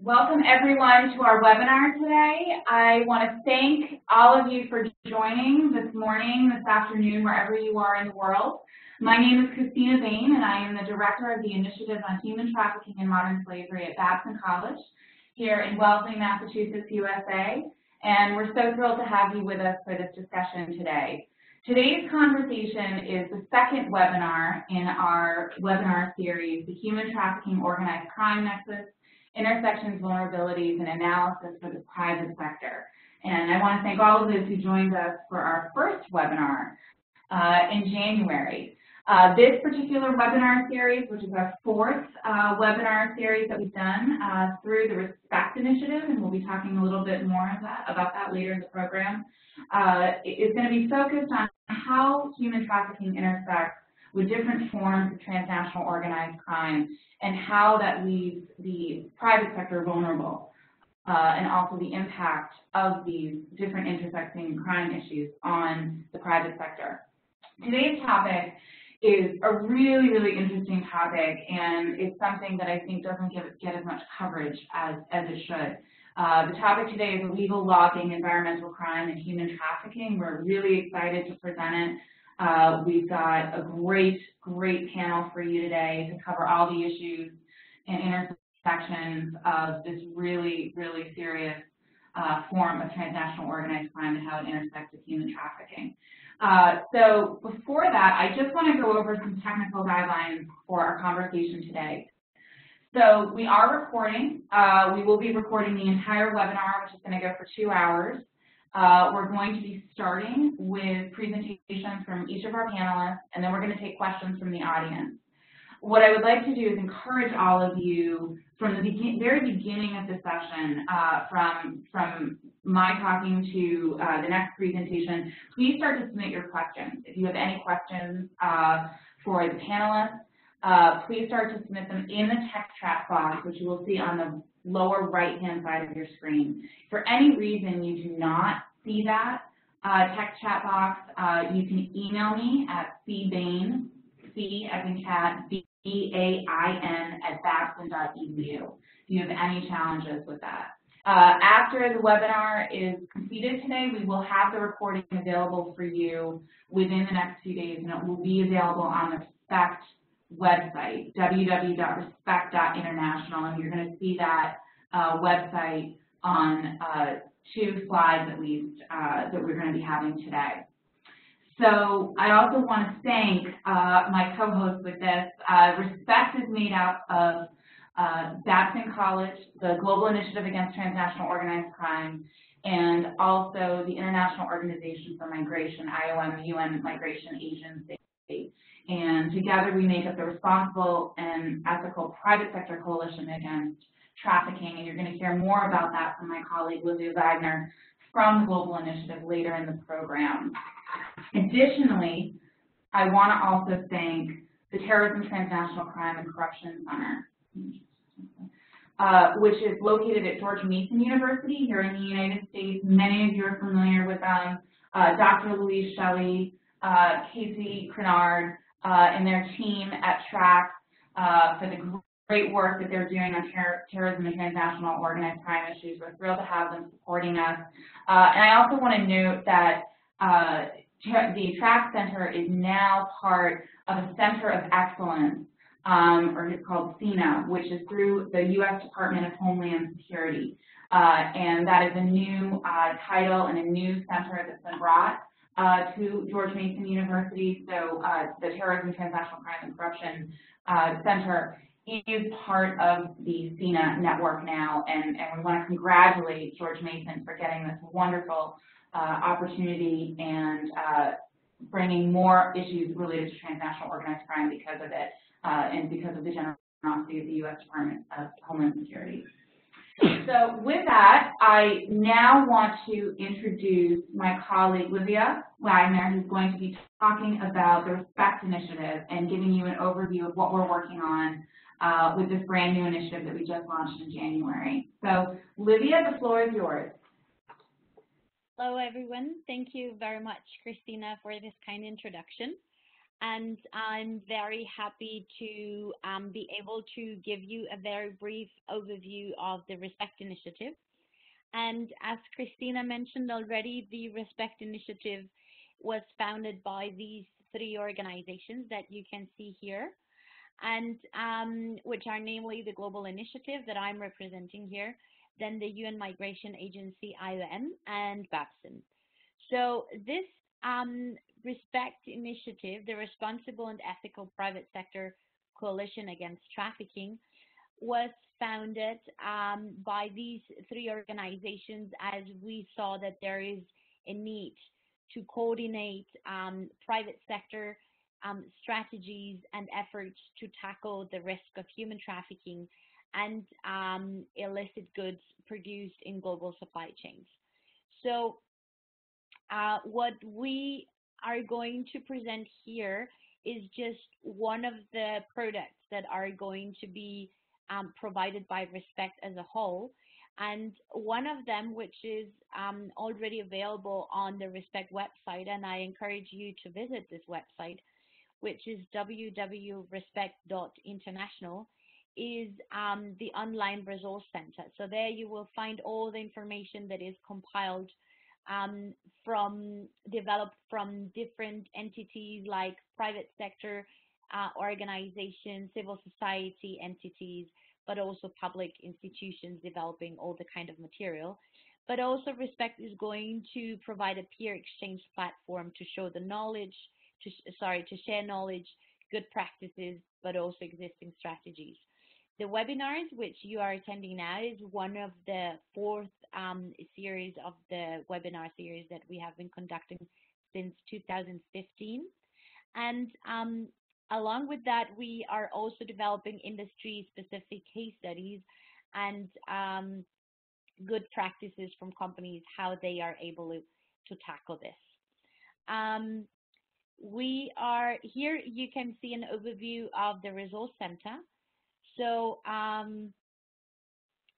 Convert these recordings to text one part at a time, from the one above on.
Welcome everyone to our webinar today. I want to thank all of you for joining this morning, this afternoon, wherever you are in the world. My name is Christina Bain, and I am the Director of the Initiative on Human Trafficking and Modern Slavery at Babson College here in Wellesley, Massachusetts, USA. And we're so thrilled to have you with us for this discussion today. Today's conversation is the second webinar in our webinar series, the Human Trafficking Organized Crime Nexus, Intersections, Vulnerabilities, and Analysis for the Private Sector. And I want to thank all of those who joined us for our first webinar in January. This particular webinar series, which is our fourth webinar series that we've done through the Respect Initiative, and we'll be talking a little bit more about that later in the program, is going to be focused on how human trafficking intersects with different forms of transnational organized crime and how that leaves the private sector vulnerable, and also the impact of these different intersecting crime issues on the private sector. Today's topic is a really, really interesting topic, and it's something that I think doesn't get as much coverage as it should. The topic today is illegal logging, environmental crime, and human trafficking. We're really excited to present it. We've got a great panel for you today to cover all the issues and intersections of this really, really serious form of transnational organized crime and how it intersects with human trafficking. So before that, I just want to go over some technical guidelines for our conversation today. So we are recording. We will be recording the entire webinar, which is going to go for 2 hours. We're going to be starting with presentations from each of our panelists, and then we're going to take questions from the audience. What I would like to do is encourage all of you from the very beginning of the session, from my talking to the next presentation, please start to submit your questions. If you have any questions for the panelists, please start to submit them in the text chat box, which you will see on the lower right-hand side of your screen. If for any reason you do not see that text chat box, you can email me at cbain, C as in cat, B-A-I-N @babson.edu if you have any challenges with that. After the webinar is completed today, we will have the recording available for you within the next few days, and it will be available on the Respect website, www.respect.international, and you're going to see that website on 2 slides at least that we're going to be having today. So I also want to thank my co-host with this. Respect is made up of Babson College, the Global Initiative Against Transnational Organized Crime, and also the International Organization for Migration, IOM, UN Migration Agency. And together we make up the Responsible and Ethical Private Sector Coalition Against Trafficking, and you're going to hear more about that from my colleague Livia Wagner from the Global Initiative later in the program. Additionally, I want to also thank the Terrorism, Transnational Crime, and Corruption Center, which is located at George Mason University here in the United States. Many of you are familiar with them. Dr. Louise Shelley, Casey Crenard, and their team at TRAC for the great work that they're doing on terrorism and transnational organized crime issues. We're thrilled to have them supporting us. And I also want to note that the TRAC Center is now part of a Center of Excellence, or it's called CINA, which is through the U.S. Department of Homeland Security. And that is a new title and a new center that's been brought to George Mason University. So the Terrorism, Transnational Crime, and Corruption Center is part of the CINA network now, and we want to congratulate George Mason for getting this wonderful opportunity and bringing more issues related to transnational organized crime because of it, and because of the generosity of the U.S. Department of Homeland Security. So with that, I now want to introduce my colleague Livia Wagner, who's going to be talking about the Respect Initiative and giving you an overview of what we're working on with this brand new initiative that we just launched in January. So Livia, the floor is yours. Hello everyone. Thank you very much, Christina, for this kind introduction. and I'm very happy to be able to give you a very brief overview of the RESPECT initiative. And as Christina mentioned already, the RESPECT initiative was founded by these three organizations that you can see here, and which are namely the Global Initiative that I'm representing here, then the UN Migration Agency, IOM, and Babson. So this RESPECT initiative, the Responsible and Ethical Private Sector Coalition Against Trafficking, was founded by these three organizations as we saw that there is a need to coordinate private sector strategies and efforts to tackle the risk of human trafficking and illicit goods produced in global supply chains. So what we are going to present here is just one of the products that are going to be provided by RESPECT as a whole. And one of them, which is already available on the RESPECT website, and I encourage you to visit this website, which is www.respect.international, is the online resource center. So there you will find all the information that is compiled developed from different entities like private sector organizations, civil society entities, but also public institutions developing all the kind of material. But also RESPECT is going to provide a peer exchange platform to show the knowledge, to share knowledge, good practices, but also existing strategies. The webinars which you are attending now is one of the fourth series of the webinar series that we have been conducting since 2015. And along with that, we are also developing industry-specific case studies and good practices from companies, how they are able to tackle this. We are here, you can see an overview of the resource center. So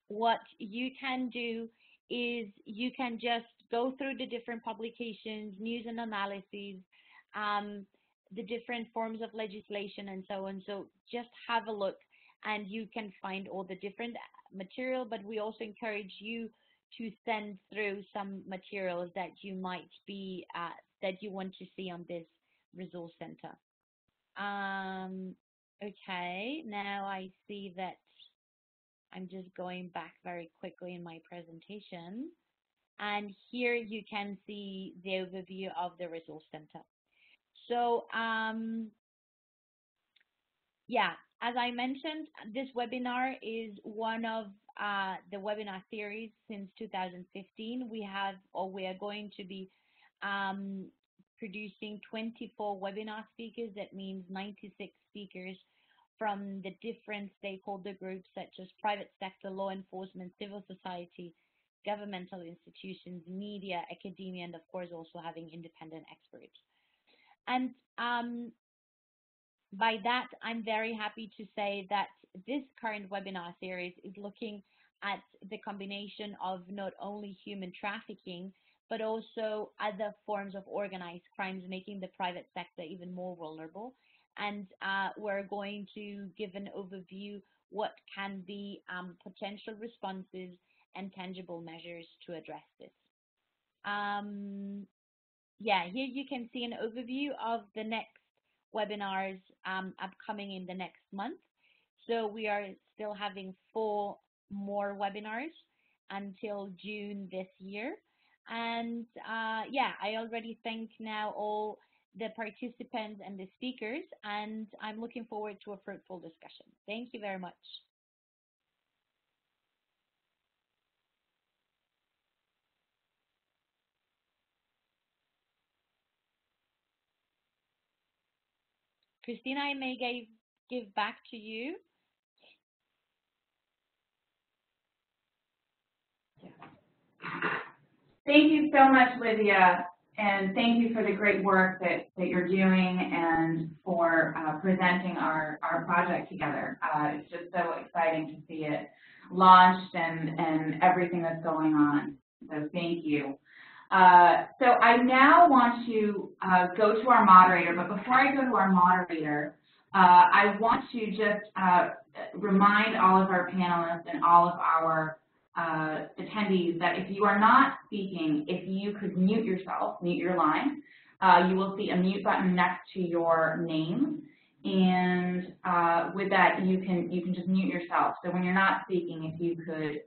what you can do is you can just go through the different publications, news and analyses, the different forms of legislation and so on. So just have a look and you can find all the different material, but we also encourage you to send through some materials that you might be, that you want to see on this resource center. Okay, now I see that I'm just going back very quickly in my presentation. And here you can see the overview of the resource center. So, yeah, as I mentioned, this webinar is one of the webinar series since 2015. We are going to be producing 24 webinar speakers. That means 96 speakers from the different stakeholder groups such as private sector, law enforcement, civil society, governmental institutions, media, academia, and of course also having independent experts. And by that, I'm very happy to say that this current webinar series is looking at the combination of not only human trafficking, but also other forms of organized crimes, making the private sector even more vulnerable. And we're going to give an overview what can be potential responses and tangible measures to address this. Yeah, here you can see an overview of the next webinars upcoming in the next month. So we are still having 4 more webinars until June this year. And yeah, I already thank now all the participants and the speakers, and I'm looking forward to a fruitful discussion. Thank you very much. Christina, I may give back to you. Thank you so much, Lydia, and thank you for the great work that you're doing and for presenting our project together. It's just so exciting to see it launched and everything that's going on. So thank you. So I now want to go to our moderator, but before I go to our moderator, I want to just remind all of our panelists and all of our attendees that if you are not speaking, if you could mute yourself, mute your line, you will see a mute button next to your name, and with that you can just mute yourself. So when you're not speaking, if you could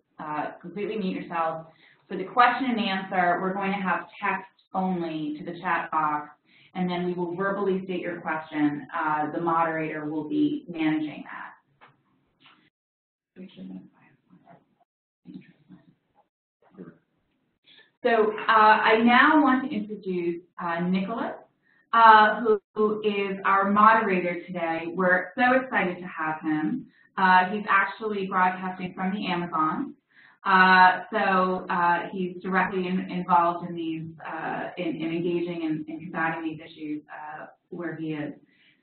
completely mute yourself. For the question and answer, we're going to have text only to the chat box, and then we will verbally state your question. The moderator will be managing that. So I now want to introduce Nicholas, who is our moderator today. We're so excited to have him. He's actually broadcasting from the Amazon. So he's directly involved in these, in engaging and combating these issues where he is.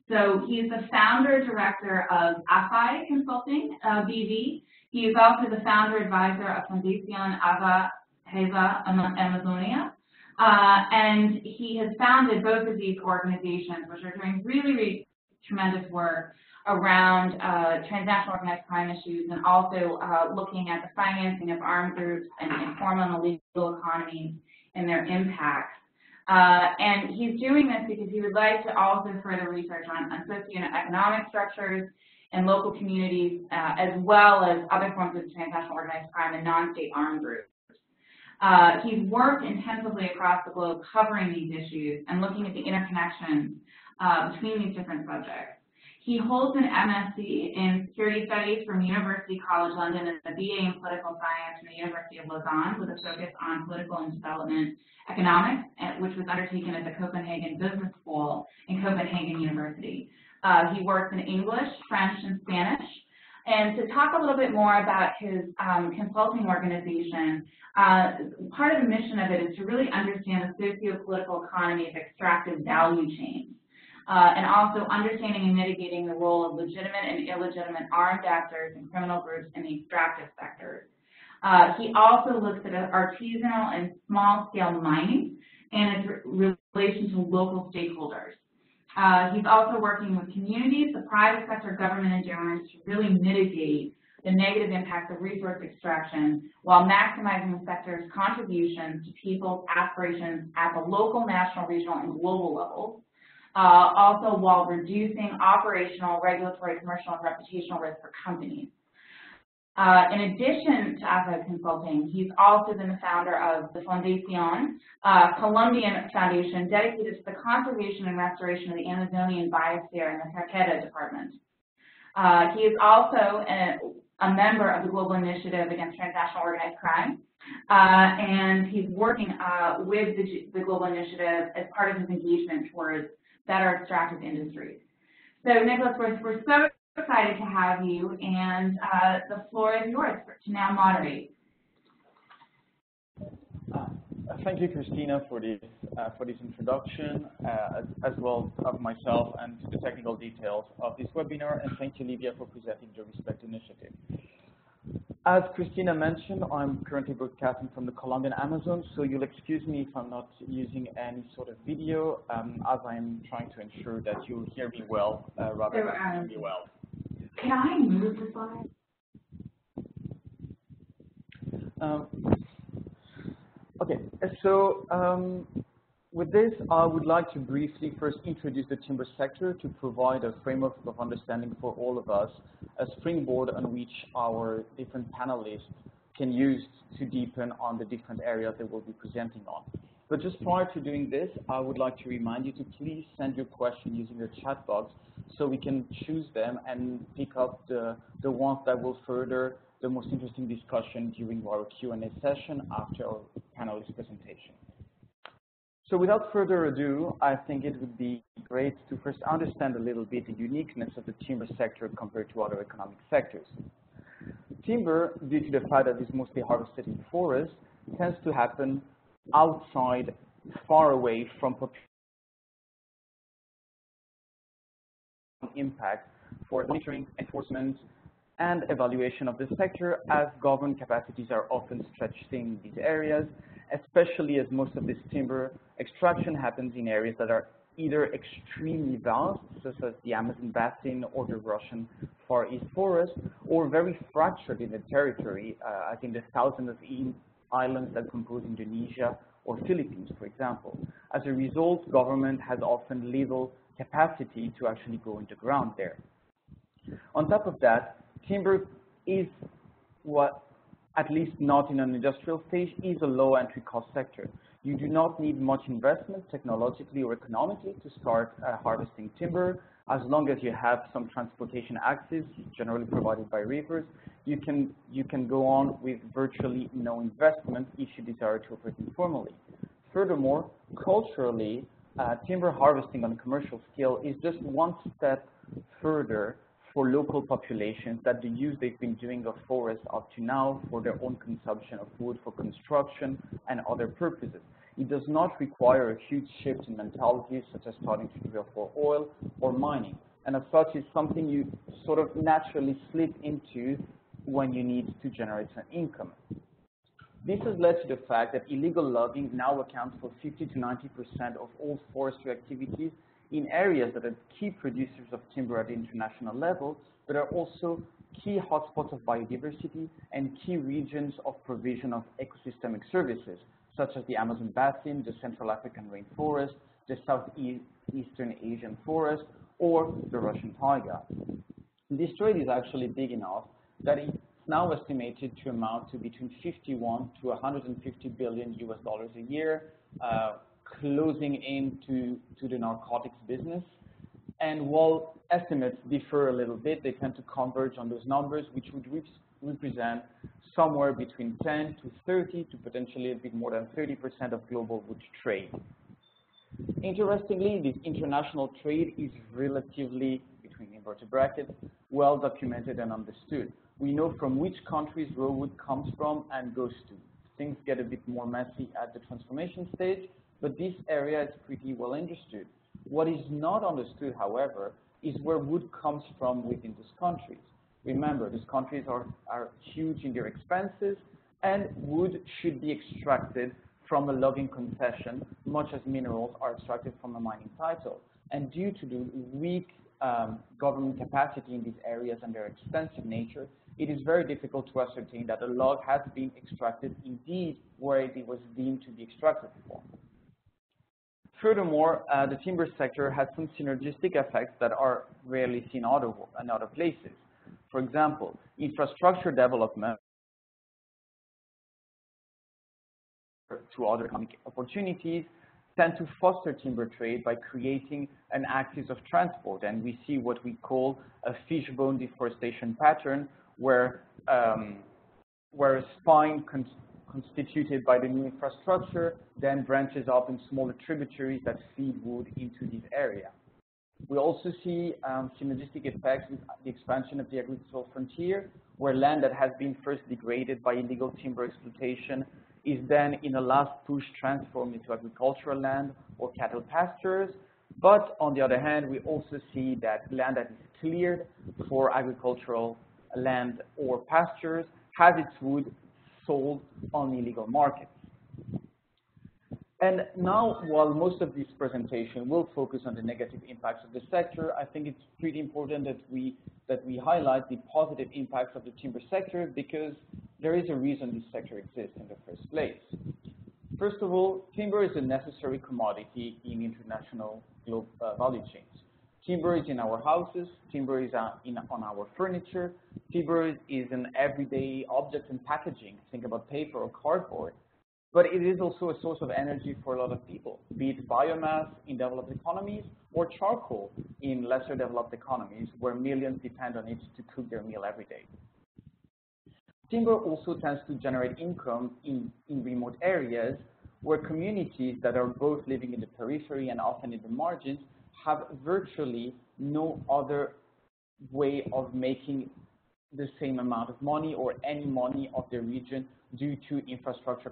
So he's the founder director of AFI Consulting, BV. He is also the founder advisor of Fundación Ava Heza Amazonia. And he has founded both of these organizations, which are doing really, really tremendous work around transnational organized crime issues, and also looking at the financing of armed groups and informal and illegal economies and their impacts. And he's doing this because he would like to also further research on socioeconomic structures and local communities, as well as other forms of transnational organized crime and non-state armed groups. He's worked intensively across the globe covering these issues and looking at the interconnections between these different subjects. He holds an MSc in Security Studies from University College London and a BA in Political Science from the University of Lausanne with a focus on political and development economics, which was undertaken at the Copenhagen Business School in Copenhagen University. He works in English, French, and Spanish. And to talk a little bit more about his consulting organization, part of the mission of it is to really understand the socio-political economy of extractive value chains. And also understanding and mitigating the role of legitimate and illegitimate armed actors and criminal groups in the extractive sectors. He also looks at artisanal and small-scale mining and its relation to local stakeholders. He's also working with communities, the private sector, government, and donors to really mitigate the negative impacts of resource extraction while maximizing the sector's contributions to people's aspirations at the local, national, regional, and global levels. Also while reducing operational, regulatory, commercial, and reputational risk for companies. In addition to AFA Consulting, he's also been the founder of the Fundación, Colombian foundation dedicated to the conservation and restoration of the Amazonian biosphere in the Cerqueda department. He is also a member of the Global Initiative Against Transnational Organized Crime, and he's working with the Global Initiative as part of his engagement towards better extractive industries. So Nicholas, we're so excited to have you, and the floor is yours to now moderate. Thank you, Christina, for this introduction, as well as of myself and the technical details of this webinar, and thank you, Livia, for presenting the Respect Initiative. As Christina mentioned, I'm currently broadcasting from the Colombian Amazon, so you'll excuse me if I'm not using any sort of video, as I'm trying to ensure that you'll hear me well, rather than hear me well. Can I move the slide? Okay, so with this, I would like to briefly first introduce the timber sector to provide a framework of understanding for all of us, a springboard on which our different panelists can use to deepen on the different areas they will be presenting on. But just prior to doing this, I would like to remind you to please send your question using the chat box so we can choose them and pick up the ones that will further the most interesting discussion during our Q&A session after our panelist presentation. So without further ado, I think it would be great to first understand a little bit the uniqueness of the timber sector compared to other economic sectors. Timber, due to the fact that it's mostly harvested in forests, tends to happen outside, far away from population impact for monitoring, enforcement, and evaluation of the sector, as government capacities are often stretched in these areas, especially as most of this timber extraction happens in areas that are either extremely vast, such as the Amazon basin or the Russian Far East forest, or very fractured in the territory, as in the thousands of islands that compose Indonesia or Philippines, for example. As a result, government has often little capacity to actually go into ground there. On top of that, timber is what, at least not in an industrial stage, is a low entry cost sector. You do not need much investment technologically or economically to start harvesting timber. As long as you have some transportation access, generally provided by rivers, you can go on with virtually no investment if you desire to operate informally. Furthermore, culturally, timber harvesting on a commercial scale is just one step further for local populations that the use they've been doing of forests up to now for their own consumption of wood for construction and other purposes. It does not require a huge shift in mentalities, such as starting to drill for oil or mining. And as such, it's something you sort of naturally slip into when you need to generate an income. This has led to the fact that illegal logging now accounts for 50 to 90% of all forestry activities in areas that are key producers of timber at the international level, but are also key hotspots of biodiversity and key regions of provision of ecosystemic services, such as the Amazon basin, the Central African rainforest, the Southeastern Asian forest, or the Russian taiga. This trade is actually big enough that it's now estimated to amount to between 51 to 150 billion US dollars a year, closing into the narcotics business. And while estimates differ a little bit, they tend to converge on those numbers, which would represent somewhere between 10 to 30 to potentially a bit more than 30% of global wood trade. Interestingly, this international trade is relatively, between inverted brackets, well documented and understood. We know from which countries raw wood comes from and goes to. Things get a bit more messy at the transformation stage, but this area is pretty well understood. What is not understood, however, is where wood comes from within these countries. Remember, these countries are huge in their expenses, and wood should be extracted from a logging concession, much as minerals are extracted from a mining title. And due to the weak government capacity in these areas and their expensive nature, it is very difficult to ascertain that a log has been extracted indeed where it was deemed to be extracted from. Furthermore, the timber sector has some synergistic effects that are rarely seen in other places. For example, infrastructure development to other economic opportunities tend to foster timber trade by creating an axis of transport, and we see what we call a fishbone deforestation pattern, where a spine constituted by the new infrastructure then branches up in smaller tributaries that feed wood into this area. We also see synergistic effects with the expansion of the agricultural frontier, where land that has been first degraded by illegal timber exploitation is then in a last push transformed into agricultural land or cattle pastures. But on the other hand, we also see that land that is cleared for agricultural land or pastures has its wood sold on illegal markets. And now, while most of this presentation will focus on the negative impacts of the sector, I think it's pretty important that we highlight the positive impacts of the timber sector, because there is a reason this sector exists in the first place. First of all, timber is a necessary commodity in international value chains. Timber is in our houses, timber is on our furniture, timber is an everyday object in packaging. Think about paper or cardboard. But it is also a source of energy for a lot of people, be it biomass in developed economies or charcoal in lesser developed economies where millions depend on it to cook their meal every day. Timber also tends to generate income in remote areas where communities that are both living in the periphery and often in the margins have virtually no other way of making the same amount of money or any money of their region due to infrastructure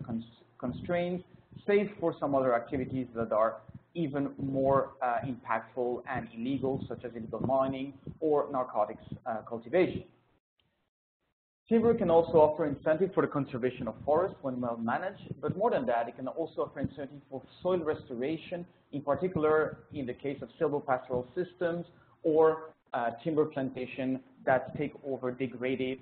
constraints, save for some other activities that are even more impactful and illegal, such as illegal mining or narcotics cultivation. Timber can also offer incentive for the conservation of forests when well managed, but more than that, it can also offer incentive for soil restoration, in particular in the case of silvopastoral systems or timber plantation that take over degraded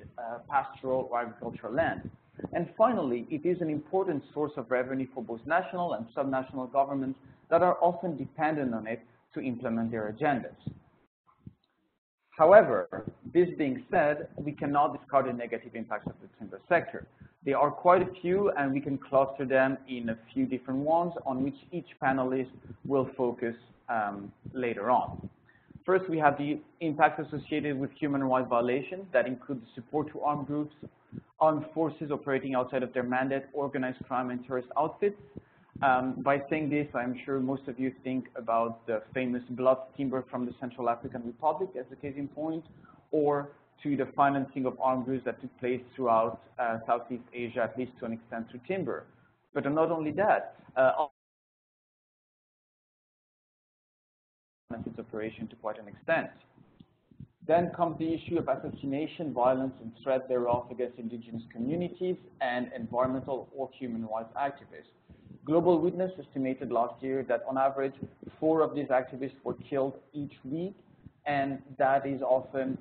pastoral or agricultural land. And finally, it is an important source of revenue for both national and subnational governments that are often dependent on it to implement their agendas. However, this being said, we cannot discard the negative impacts of the timber sector. There are quite a few, and we can cluster them in a few different ones on which each panelist will focus later on. First, we have the impacts associated with human rights violations that include the support to armed groups, armed forces operating outside of their mandate, organized crime, and terrorist outfits. By saying this, I'm sure most of you think about the famous blood timber from the Central African Republic as a case in point, or to the financing of armed groups that took place throughout Southeast Asia, at least to an extent through timber. But not only that, its operation to quite an extent. Then comes the issue of assassination, violence, and threat thereof against indigenous communities and environmental or human rights activists. Global Witness estimated last year that on average 4 of these activists were killed each week, and that is often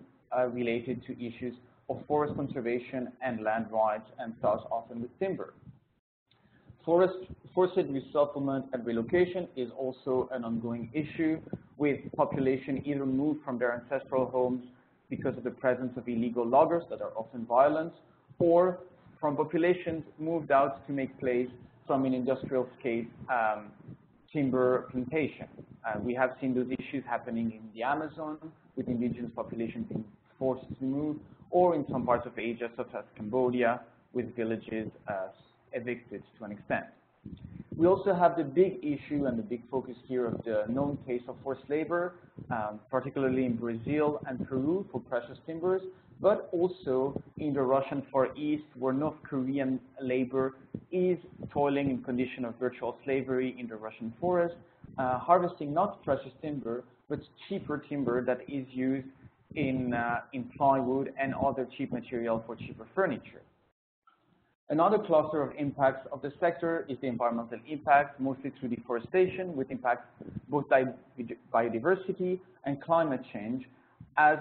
related to issues of forest conservation and land rights, and thus often with timber. Forced resettlement and relocation is also an ongoing issue, with population either moved from their ancestral homes because of the presence of illegal loggers that are often violent, or from populations moved out to make place from an industrial scale timber plantation. We have seen those issues happening in the Amazon, with indigenous populations being forced to move, or in some parts of Asia, such as Cambodia, with villages evicted to an extent. We also have the big issue and the big focus here of the known case of forced labor, particularly in Brazil and Peru for precious timbers, but also in the Russian Far East, where North Korean labor is toiling in condition of virtual slavery in the Russian forest, harvesting not precious timber, but cheaper timber that is used in plywood and other cheap material for cheaper furniture. Another cluster of impacts of the sector is the environmental impact, mostly through deforestation, with impacts both biodiversity and climate change, as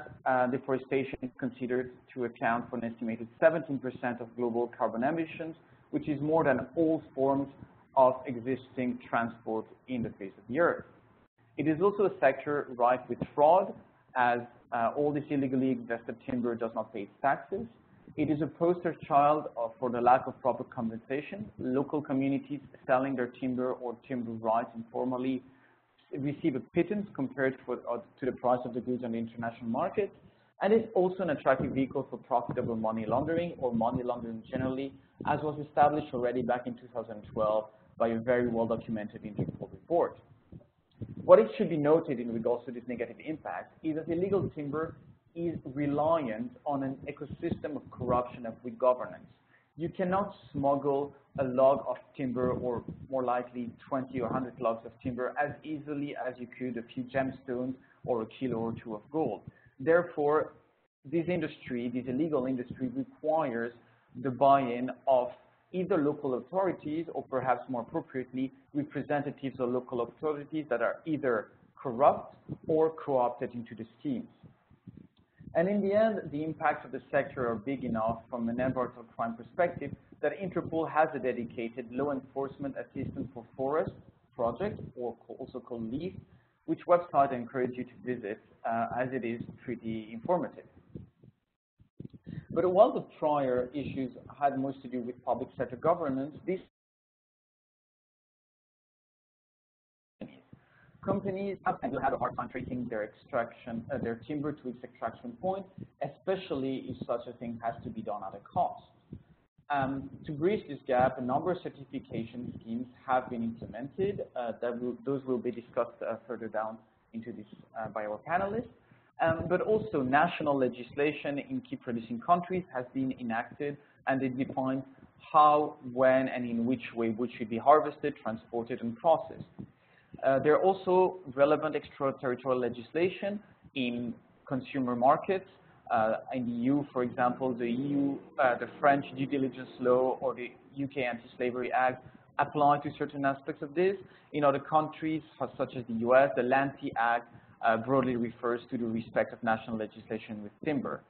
deforestation is considered to account for an estimated 17% of global carbon emissions, which is more than all forms of existing transport in the face of the earth. It is also a sector rife with fraud, as all this illegally invested timber does not pay its taxes. It is a poster child for the lack of proper compensation. Local communities selling their timber or timber rights informally receive a pittance compared to the price of the goods on the international market. And it's also an attractive vehicle for profitable money laundering, or money laundering generally, as was established already back in 2012 by a very well-documented Interpol report. What it should be noted in regards to this negative impact is that illegal timber is reliant on an ecosystem of corruption and weak governance. You cannot smuggle a log of timber, or more likely 20 or 100 logs of timber, as easily as you could a few gemstones or a kilo or 2 of gold. Therefore, this industry, this illegal industry, requires the buy-in of either local authorities, or perhaps more appropriately, representatives of local authorities that are either corrupt or co-opted into the schemes. And in the end, the impacts of the sector are big enough from an environmental crime perspective that Interpol has a dedicated law enforcement assistance for forest project, or also called LEAF, which website I encourage you to visit, as it is pretty informative. But while the prior issues had most to do with public sector governance, these companies have a hard time tracing their timber to its extraction point, especially if such a thing has to be done at a cost. To bridge this gap, a number of certification schemes have been implemented. Those will be discussed further down into this by our panelists. But also national legislation in key producing countries has been enacted, and it defines how, when, and in which way wood should be harvested, transported, and processed. There are also relevant extraterritorial legislation in consumer markets In the EU, for example, the French due diligence law or the UK Anti-Slavery Act apply to certain aspects of this. In other countries, such as the US, the Lanty Act broadly refers to the respect of national legislation with timber.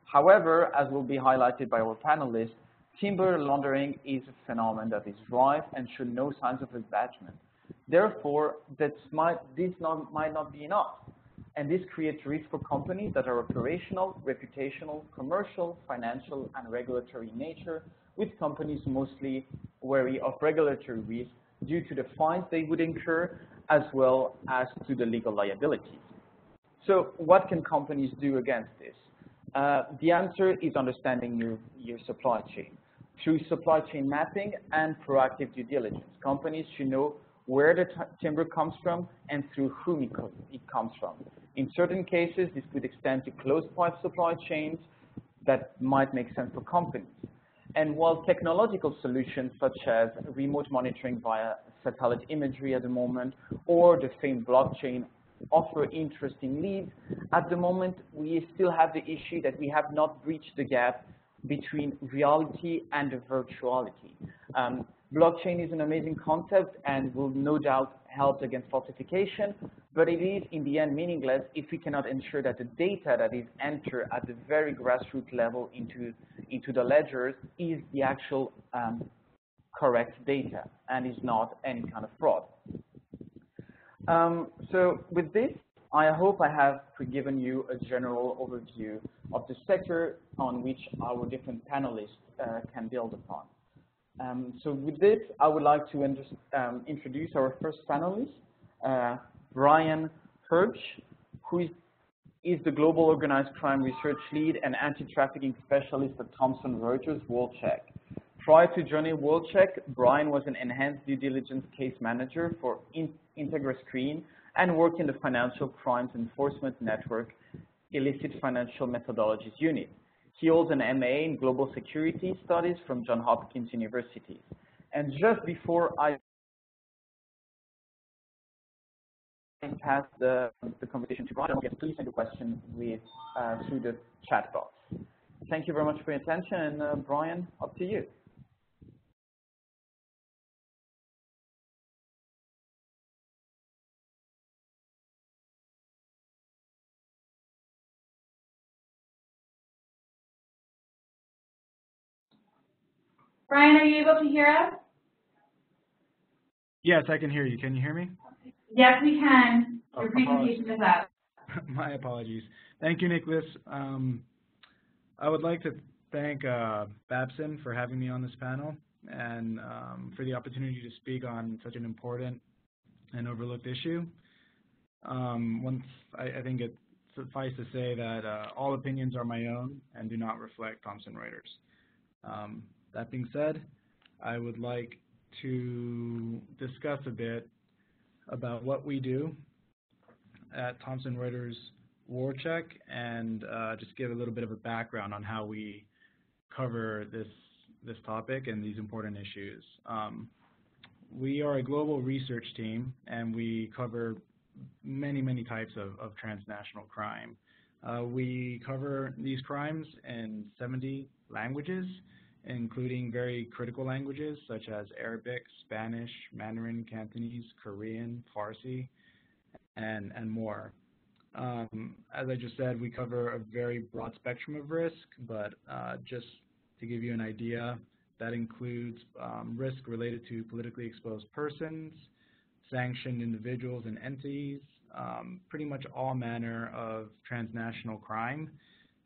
However, as will be highlighted by our panelists, timber laundering is a phenomenon that is rife and shows no signs of abatement. Therefore, this might not be enough. And this creates risk for companies that are operational, reputational, commercial, financial, and regulatory in nature, with companies mostly wary of regulatory risk due to the fines they would incur, as well as to the legal liabilities. So what can companies do against this? The answer is understanding your supply chain. Through supply chain mapping and proactive due diligence, companies should know where the timber comes from and through whom it comes from. In certain cases, this could extend to closed pipe supply chains that might make sense for companies. And while technological solutions such as remote monitoring via satellite imagery at the moment, or the famed blockchain offer interesting leads, at the moment we still have the issue that we have not bridged the gap between reality and the virtuality. Blockchain is an amazing concept and will no doubt help against falsification, but it is in the end meaningless if we cannot ensure that the data that is entered at the very grassroots level into the ledgers is the actual correct data and is not any kind of fraud. So with this, I hope I have given you a general overview of the sector on which our different panelists can build upon. So with this, I would like to introduce our first panelist, Brian Herbsch, who is the Global Organized Crime Research Lead and Anti-Trafficking Specialist at Thomson Reuters WorldCheck. Prior to joining WorldCheck, Brian was an enhanced due diligence case manager for Integra Screen and worked in the Financial Crimes Enforcement Network Illicit Financial Methodologies Unit. He holds an MA in Global Security Studies from Johns Hopkins University. And just before I pass the conversation to Brian, please send a question through the chat box. Thank you very much for your attention, and Brian, up to you. Brian, are you able to hear us? Yes, I can hear you. Can you hear me? Yes, we can. Your presentation is up. My apologies. Thank you, Nicholas. I would like to thank Babson for having me on this panel and for the opportunity to speak on such an important and overlooked issue. I think it's suffice to say that all opinions are my own and do not reflect Thomson Reuters. That being said, I would like to discuss a bit about what we do at Thomson Reuters WorldCheck and just give a little bit of a background on how we cover this topic and these important issues. We are a global research team, and we cover many types of transnational crime. We cover these crimes in 70 languages, including very critical languages such as Arabic, Spanish, Mandarin, Cantonese, Korean, Farsi, and more. As I just said, we cover a very broad spectrum of risk, but just to give you an idea, that includes risk related to politically exposed persons, sanctioned individuals and entities, pretty much all manner of transnational crime,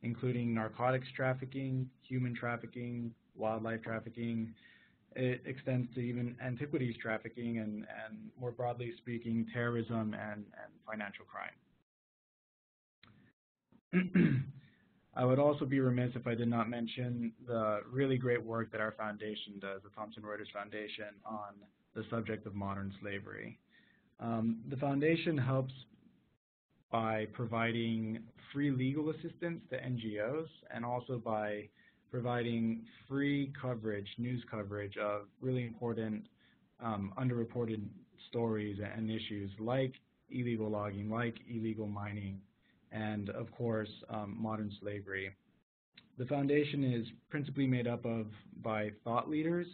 including narcotics trafficking, human trafficking, wildlife trafficking. It extends to even antiquities trafficking and more broadly speaking, terrorism and financial crime. I would also be remiss if I did not mention the really great work that our foundation does, the Thomson Reuters Foundation, on the subject of modern slavery. The foundation helps by providing free legal assistance to NGOs and also by providing free coverage, news coverage of really important underreported stories and issues like illegal logging, like illegal mining, and of course, modern slavery. The foundation is principally made up by thought leaders,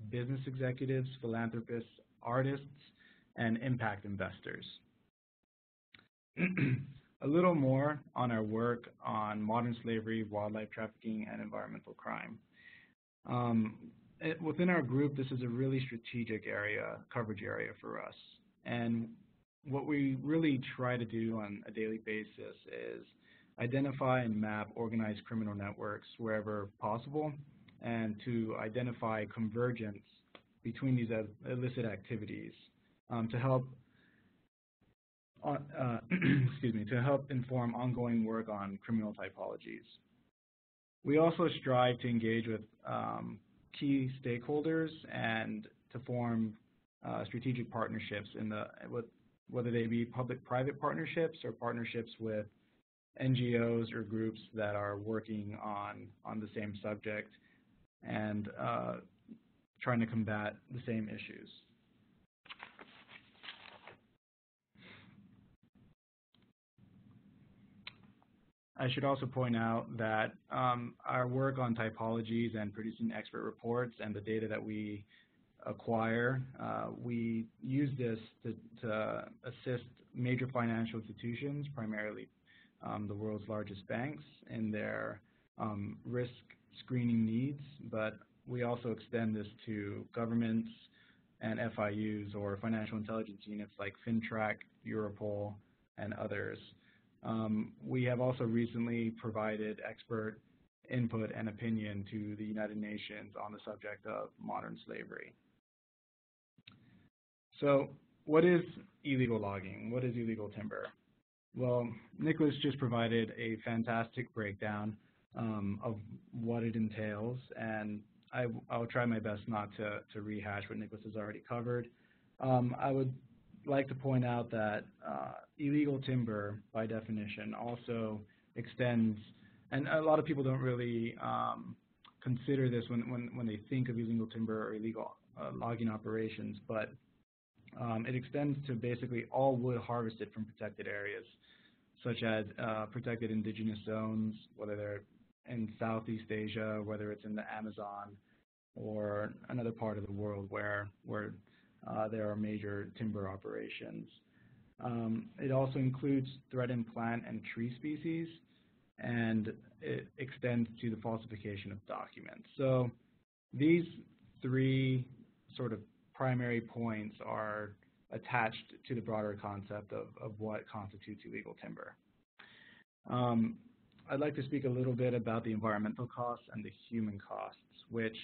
business executives, philanthropists, artists, and impact investors. A little more on our work on modern slavery, wildlife trafficking, and environmental crime. Within our group, this is a really strategic coverage area for us. And what we really try to do on a daily basis is identify and map organized criminal networks wherever possible, and to identify convergence between these illicit activities to help to help inform ongoing work on criminal typologies. We also strive to engage with key stakeholders and to form strategic partnerships whether they be public-private partnerships or partnerships with NGOs or groups that are working on the same subject and trying to combat the same issues. I should also point out that our work on typologies and producing expert reports and the data that we acquire, we use this to assist major financial institutions, primarily the world's largest banks, in their risk screening needs, but we also extend this to governments and FIUs, or financial intelligence units like FinTrack, Europol, and others. We have also recently provided expert input and opinion to the United Nations on the subject of modern slavery. So what is illegal logging? What is illegal timber? Well, Nicholas just provided a fantastic breakdown of what it entails, and I'll try my best not to rehash what Nicholas has already covered. I would like to point out that illegal timber, by definition, also extends, and a lot of people don't really consider this when they think of illegal timber or illegal logging operations, but it extends to basically all wood harvested from protected areas, such as protected indigenous zones, whether they're in Southeast Asia, whether it's in the Amazon, or another part of the world where there are major timber operations. It also includes threatened plant and tree species, and it extends to the falsification of documents. So these three sort of primary points are attached to the broader concept of what constitutes illegal timber. I'd like to speak a little bit about the environmental costs and the human costs, which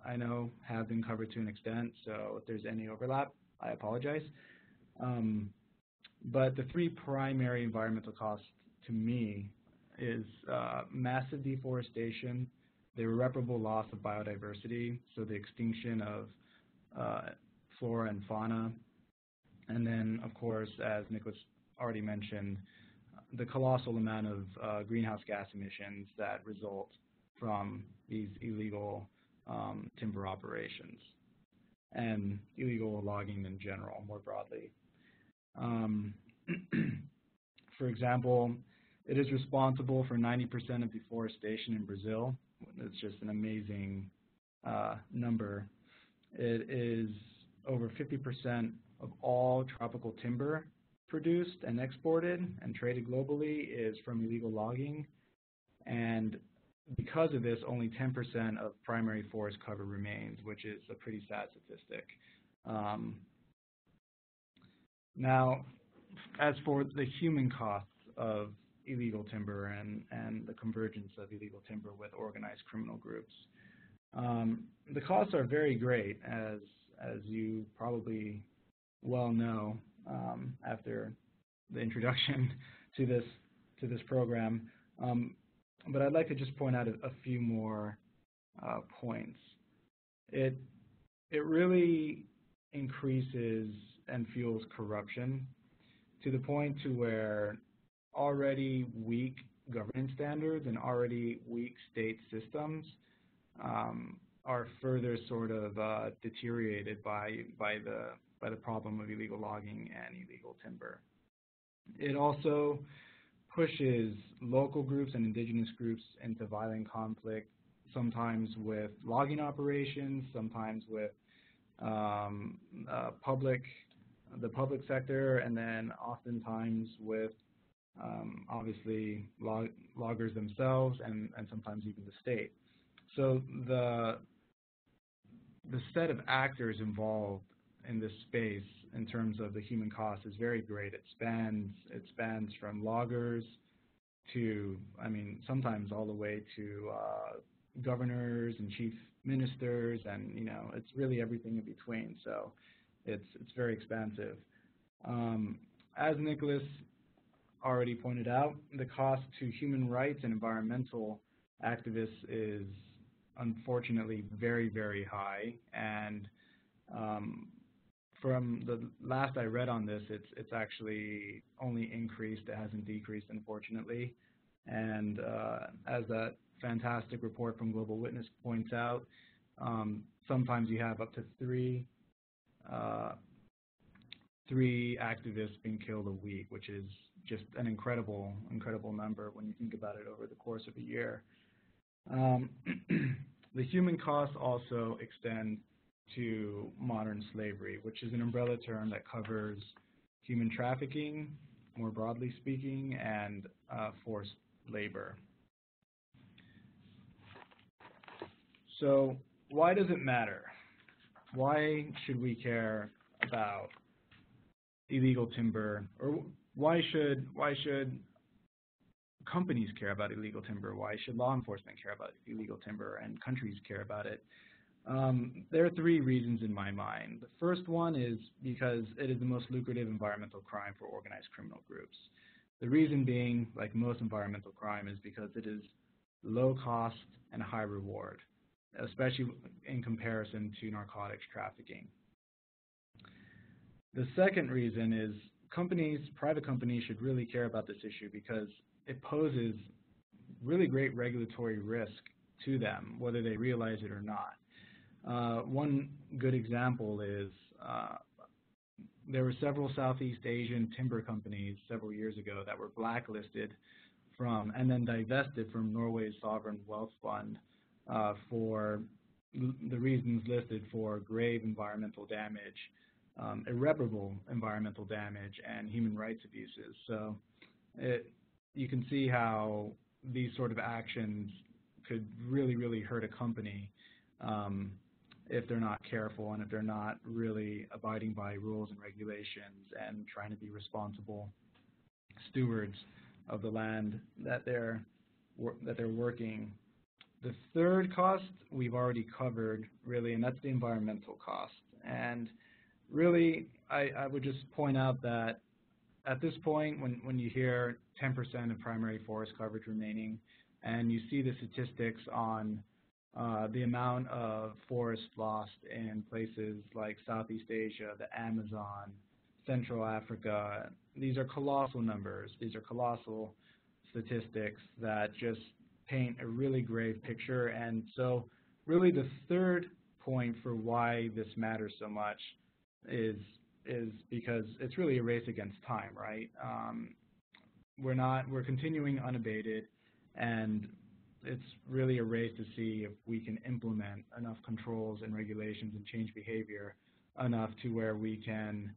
I know have been covered to an extent, so if there's any overlap, I apologize. But the three primary environmental costs to me is massive deforestation, the irreparable loss of biodiversity, so the extinction of flora and fauna, and then, of course, as Nicholas already mentioned, the colossal amount of greenhouse gas emissions that result from these illegal timber operations and illegal logging in general, more broadly. For example, it is responsible for 90% of deforestation in Brazil. It's just an amazing number. It is over 50% of all tropical timber produced and exported and traded globally is from illegal logging. And because of this, only 10% of primary forest cover remains, which is a pretty sad statistic. Now, as for the human costs of illegal timber and the convergence of illegal timber with organized criminal groups, the costs are very great, as you probably well know after the introduction to this program. But I'd like to just point out a few more points. It really increases and fuels corruption to the point to where already weak governance standards and already weak state systems are further sort of deteriorated by the problem of illegal logging and illegal timber. It also pushes local groups and indigenous groups into violent conflict, sometimes with logging operations, sometimes with the public sector, and then oftentimes with obviously loggers themselves, and sometimes even the state. So the set of actors involved in this space in terms of the human cost is very great. It spans from loggers to, I mean, sometimes all the way to governors and chief ministers, and it's really everything in between. So it's very expansive. As Nicholas already pointed out, the cost to human rights and environmental activists is unfortunately very, very high, and from the last I read on this, it's actually only increased. It hasn't decreased, unfortunately. And as that fantastic report from Global Witness points out, sometimes you have up to three activists being killed a week, which is just an incredible number when you think about it over the course of a year. The human costs also extend to modern slavery, which is an umbrella term that covers human trafficking, more broadly speaking, and forced labor. So why does it matter? Why should we care about illegal timber, or why should companies care about illegal timber? Why should law enforcement care about illegal timber and countries care about it? There are three reasons in my mind. The first one is because it is the most lucrative environmental crime for organized criminal groups. The reason being, like most environmental crime, is because it is low cost and high reward, especially in comparison to narcotics trafficking. The second reason is private companies should really care about this issue because it poses really great regulatory risk to them, whether they realize it or not. One good example is there were several Southeast Asian timber companies several years ago that were blacklisted from and then divested from Norway's sovereign wealth fund for the reasons listed for grave environmental damage, irreparable environmental damage, and human rights abuses. So you can see how these sort of actions could really, really hurt a company if they're not careful and if they're not really abiding by rules and regulations and trying to be responsible stewards of the land that they're working. The third cost we've already covered, really, and that's the environmental cost. And really, I would just point out that at this point, when you hear 10% of primary forest coverage remaining, and you see the statistics on the amount of forest lost in places like Southeast Asia, the Amazon, Central Africa, these are colossal numbers. These are colossal statistics that just paint a really grave picture. And so really the third point for why this matters so much is because it's really a race against time, right? We're continuing unabated, and it's really a race to see if we can implement enough controls and regulations and change behavior enough to where we can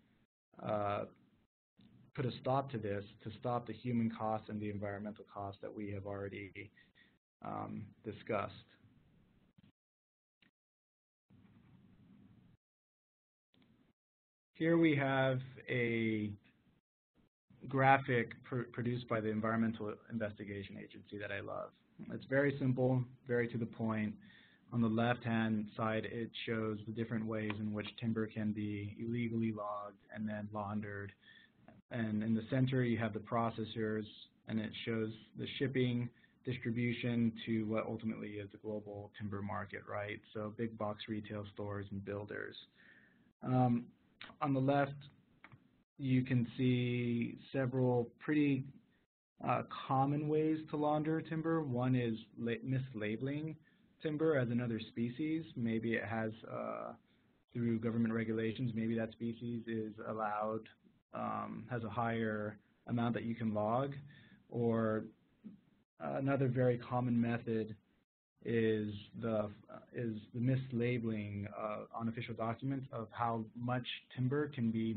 put a stop to this, to stop the human costs and the environmental costs that we have already discussed. Here we have a graphic produced by the Environmental Investigation Agency that I love. It's very simple, very to the point. On the left-hand side, it shows the different ways in which timber can be illegally logged and then laundered. And in the center, you have the processors, and it shows the shipping, distribution to what ultimately is a global timber market, right? So big box retail stores and builders. On the left, you can see several pretty common ways to launder timber. One is mislabeling timber as another species. Maybe it has, through government regulations, maybe that species is allowed, has a higher amount that you can log, or another very common method is the mislabeling on official documents of how much timber can be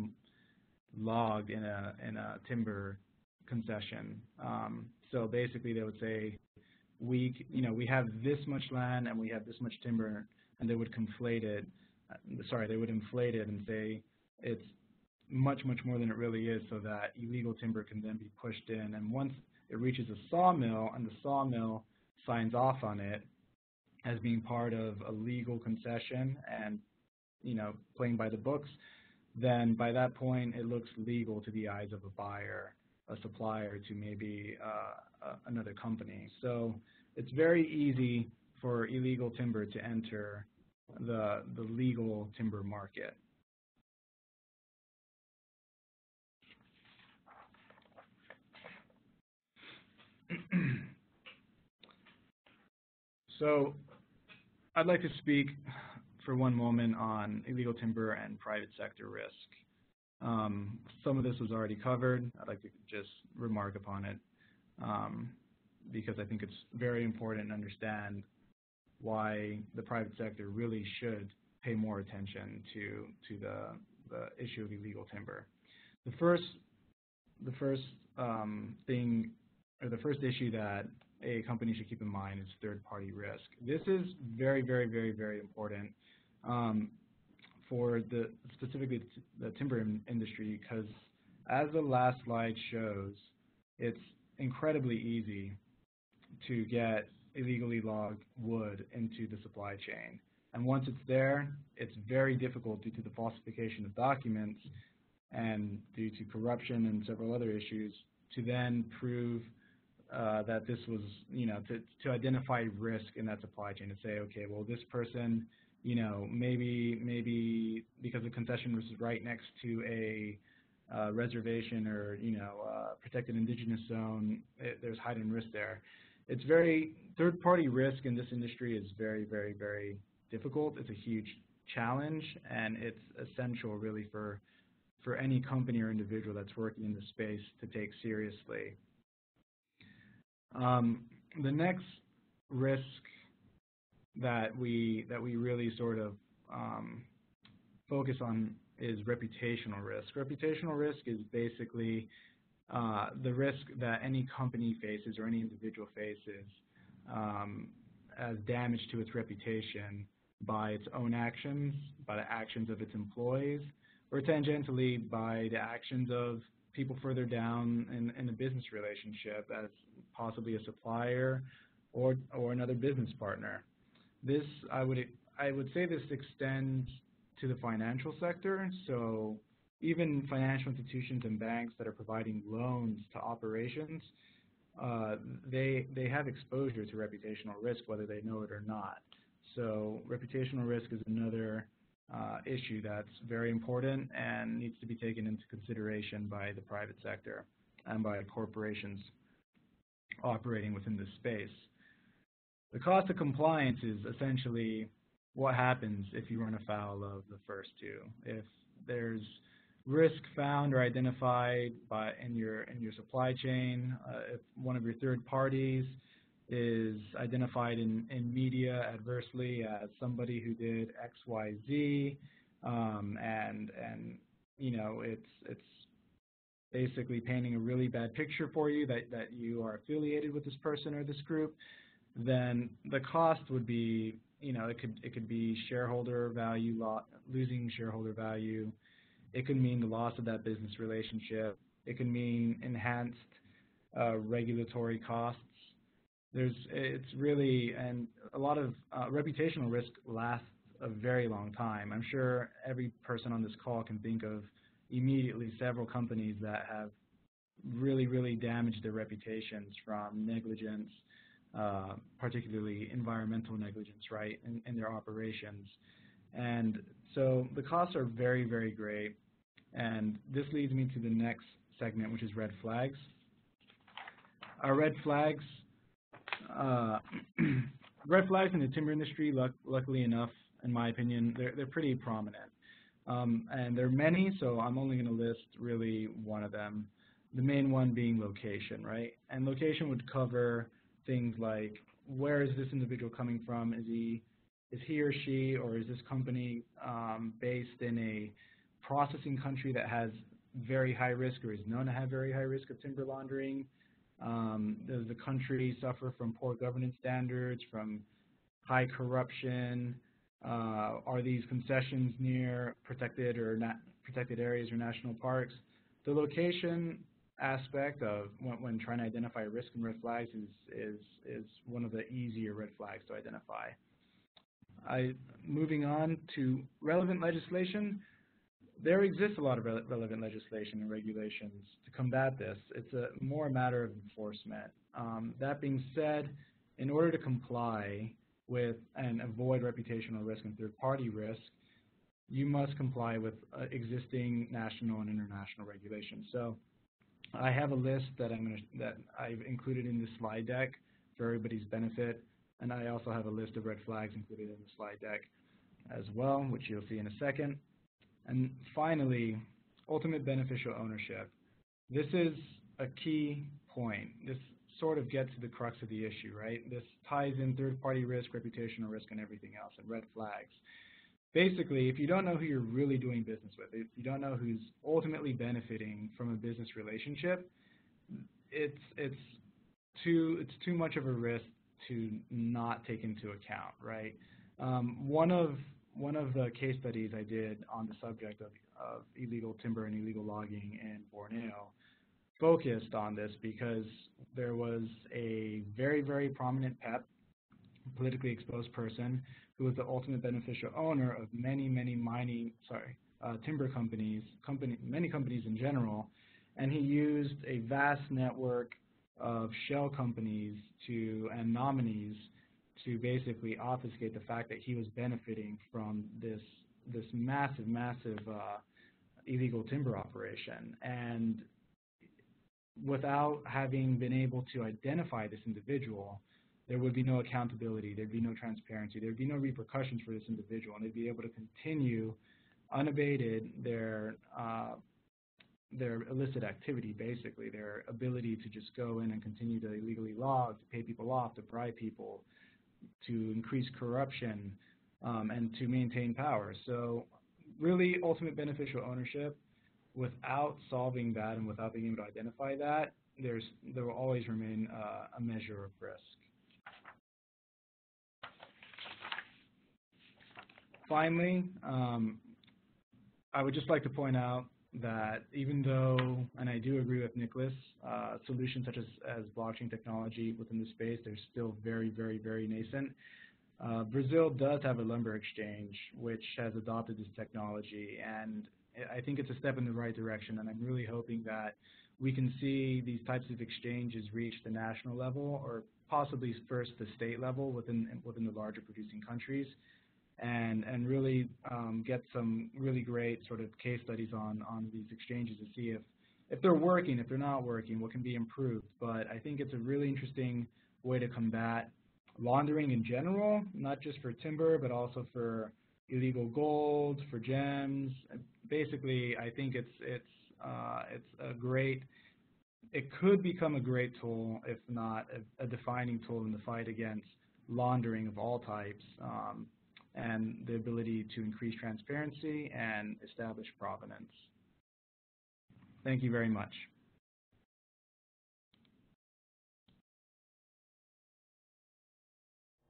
logged in a timber concession. So basically, they would say we have this much land and we have this much timber, and they would conflate it. They would inflate it and say it's much more than it really is, so that illegal timber can then be pushed in. And once it reaches a sawmill and the sawmill signs off on it as being part of a legal concession and playing by the books, then by that point it looks legal to the eyes of a buyer, a supplier to maybe another company. So it's very easy for illegal timber to enter the legal timber market. So I'd like to speak for one moment on illegal timber and private sector risk. Some of this was already covered. I'd like to just remark upon it because I think it's very important to understand why the private sector really should pay more attention to the issue of illegal timber. The first thing, or the first issue that a company should keep in mind is third-party risk. This is very important for specifically the timber industry, because as the last slide shows, it's incredibly easy to get illegally logged wood into the supply chain. And once it's there, it's very difficult due to the falsification of documents and due to corruption and several other issues to then prove that this was, to identify risk in that supply chain, to say, okay, well, this person, maybe because the concession was right next to a reservation or, protected indigenous zone, there's heightened risk there. It's third-party risk in this industry is very difficult. It's a huge challenge, and it's essential really for any company or individual that's working in the space to take seriously. The next risk that we really sort of focus on is reputational risk. Reputational risk is basically the risk that any company faces or any individual faces as damage to its reputation by its own actions, by the actions of its employees, or tangentially by the actions of people further down in a business relationship, as possibly a supplier or another business partner. This, I would say this extends to the financial sector. So even financial institutions and banks that are providing loans to operations, they have exposure to reputational risk, whether they know it or not. So reputational risk is another issue that's very important and needs to be taken into consideration by the private sector and by corporations operating within this space. The cost of compliance is essentially what happens if you run afoul of the first two. If there's risk found or identified in your supply chain, if one of your third parties is identified in media adversely as somebody who did X, Y, Z, and it's basically painting a really bad picture for you that you are affiliated with this person or this group, then the cost would be, it could be shareholder value, losing shareholder value. It could mean the loss of that business relationship. It could mean enhanced regulatory costs. It's really, and a lot of reputational risk lasts a very long time. I'm sure every person on this call can think of immediately several companies that have really damaged their reputations from negligence, particularly environmental negligence, right, in their operations. And so the costs are very great. And this leads me to the next segment, which is red flags. Our red flags in the timber industry, luckily enough, in my opinion, they're pretty prominent. And there are many, so I'm only going to list really one of them. the main one being location, right? And location would cover things like, where is this individual coming from? Is he or she, or is this company based in a processing country that has very high risk or is known to have very high risk of timber laundering? Does the country suffer from poor governance standards, from high corruption? Are these concessions near protected or not protected areas or national parks? The location aspect of when trying to identify risk and red flags is one of the easier red flags to identify. Moving on to relevant legislation, there exists a lot of relevant legislation and regulations to combat this. It's more a matter of enforcement. That being said, in order to comply with and avoid reputational risk and third-party risk, you must comply with existing national and international regulations. So I have a list that I've included in the slide deck for everybody's benefit, and I also have a list of red flags included in the slide deck as well, which you'll see in a second. And finally, ultimate beneficial ownership. This is a key point. This sort of gets to the crux of the issue, right? This ties in third-party risk, reputational risk, and everything else, and red flags. Basically, if you don't know who you're really doing business with, if you don't know who's ultimately benefiting from a business relationship, it's too much of a risk to not take into account, right? One of the case studies I did on the subject of illegal timber and illegal logging in Borneo focused on this because there was a very, very prominent PEP, politically exposed person, who was the ultimate beneficial owner of many timber companies, many companies in general, and he used a vast network of shell companies and nominees to basically obfuscate the fact that he was benefiting from this massive illegal timber operation. And without having been able to identify this individual, there would be no accountability, there'd be no transparency, there'd be no repercussions for this individual, and they'd be able to continue unabated their illicit activity, basically, their ability to just go in and continue to illegally log, to pay people off, to bribe people, to increase corruption, and to maintain power. So really, ultimate beneficial ownership, without solving that and without being able to identify that, there will always remain a measure of risk. Finally, I would just like to point out that even though, and I do agree with Nicholas, solutions such as blockchain technology within the space, they're still very, very, very nascent. Brazil does have a lumber exchange which has adopted this technology, and I think it's a step in the right direction, and I'm really hoping that we can see these types of exchanges reach the national level, or possibly first the state level within the larger producing countries, and really get some really great sort of case studies on these exchanges to see if they're working, if they're not working, what can be improved. But I think it's a really interesting way to combat laundering in general, not just for timber, but also for illegal gold, for gems. Basically, I think it's a great, it could become a great tool, if not a defining tool in the fight against laundering of all types, and the ability to increase transparency and establish provenance. Thank you very much.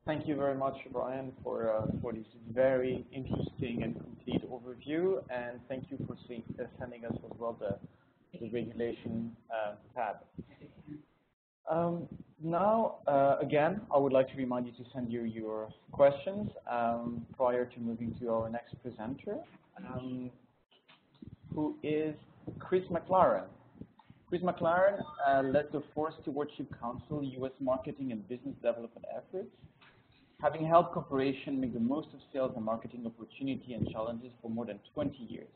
Thank you very much, Brian, for this very interesting and complete overview, and thank you for sending us as well the regulation tab. Now, again, I would like to remind you to send your questions prior to moving to our next presenter, who is Chris McLaren. Chris McLaren led the Forest Stewardship Council U.S. marketing and business development efforts, having helped corporations make the most of sales and marketing opportunity and challenges for more than 20 years.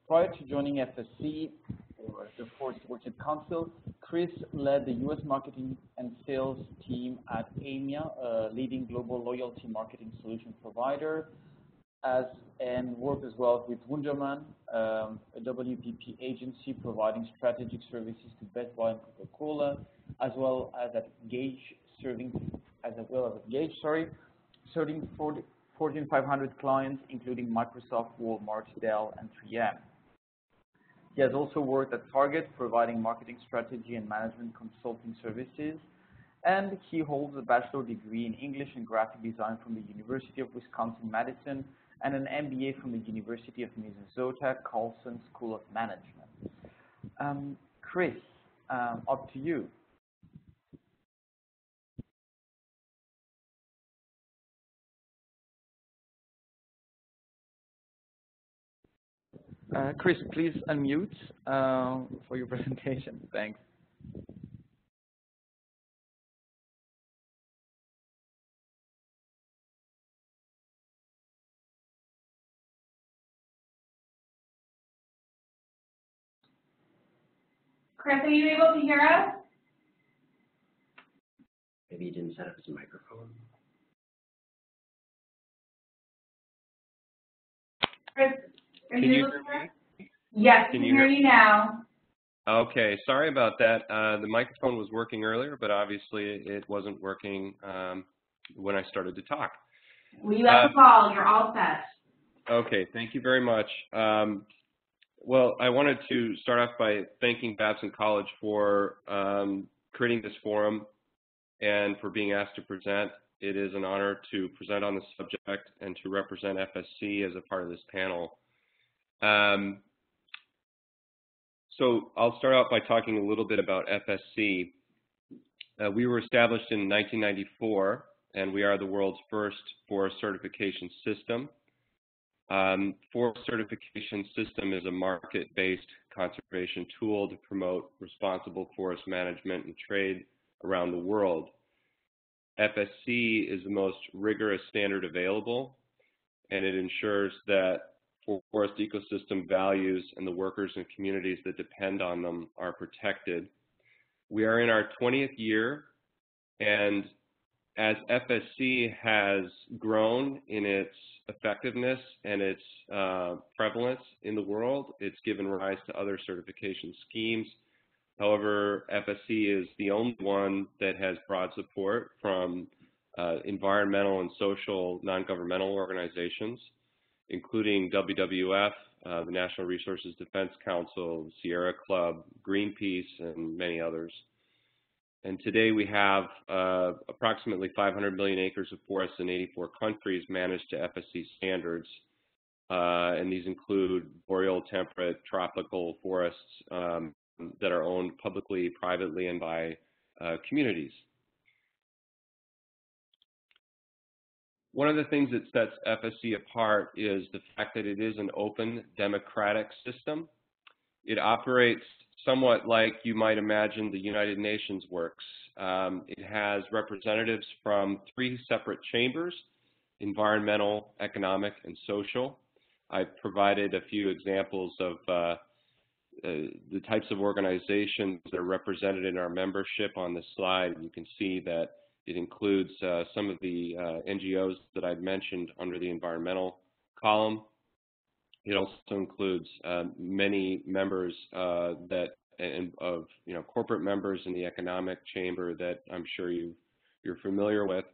Prior to joining FSC, or the Forest Stewardship Council, Chris led the U.S. marketing and sales team at AMIA, a leading global loyalty marketing solution provider. and worked as well with Wunderman, a WPP agency providing strategic services to Best Buy and Coca-Cola, as well as at Gage, serving Fortune 500 clients, including Microsoft, Walmart, Dell, and 3M. He has also worked at Target, providing marketing strategy and management consulting services, and he holds a bachelor's degree in English and graphic design from the University of Wisconsin-Madison and an MBA from the University of Minnesota Carlson School of Management. Chris, up to you. Chris, please unmute for your presentation. Thanks. Chris, are you able to hear us? Maybe he didn't set up his microphone. Chris, are Can you you able to hear hear us? me? Yes, we Can can you hear hear you now. Okay, sorry about that. The microphone was working earlier, but obviously it wasn't working when I started to talk. Well, you have the call. You're all set. Okay, thank you very much. Well, I wanted to start off by thanking Babson College for creating this forum and for being asked to present. It is an honor to present on this subject and to represent FSC as a part of this panel. So I'll start out by talking a little bit about FSC. We were established in 1994, and we are the world's first forest certification system. Forest certification system is a market-based conservation tool to promote responsible forest management and trade around the world. FSC is the most rigorous standard available, and it ensures that forest ecosystem values and the workers and communities that depend on them are protected. We are in our 20th year, and as FSC has grown in its effectiveness and its prevalence in the world, it's given rise to other certification schemes. However, FSC is the only one that has broad support from environmental and social non-governmental organizations, including WWF, the National Resources Defense Council, the Sierra Club, Greenpeace, and many others. And today we have approximately 500 million acres of forests in 84 countries managed to FSC standards. And these include boreal, temperate, tropical forests that are owned publicly, privately, and by communities. One of the things that sets FSC apart is the fact that it is an open, democratic system. It operates somewhat like you might imagine the United Nations works. It has representatives from 3 separate chambers: environmental, economic, and social. I've provided a few examples of the types of organizations that are represented in our membership on this slide. You can see that it includes some of the NGOs that I've mentioned under the environmental column. It also includes many members corporate members in the economic chamber that I'm sure you're familiar with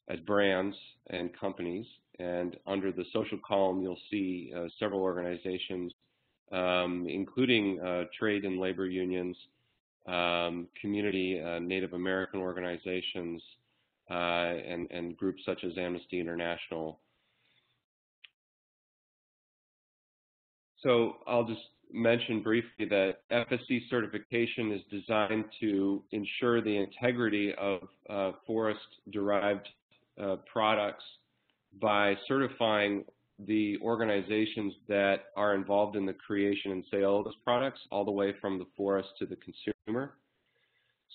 as brands and companies. And under the social column, you'll see several organizations, including trade and labor unions, community Native American organizations, and groups such as Amnesty International. So I'll just mention briefly that FSC certification is designed to ensure the integrity of forest-derived products by certifying the organizations that are involved in the creation and sale of those products, all the way from the forest to the consumer.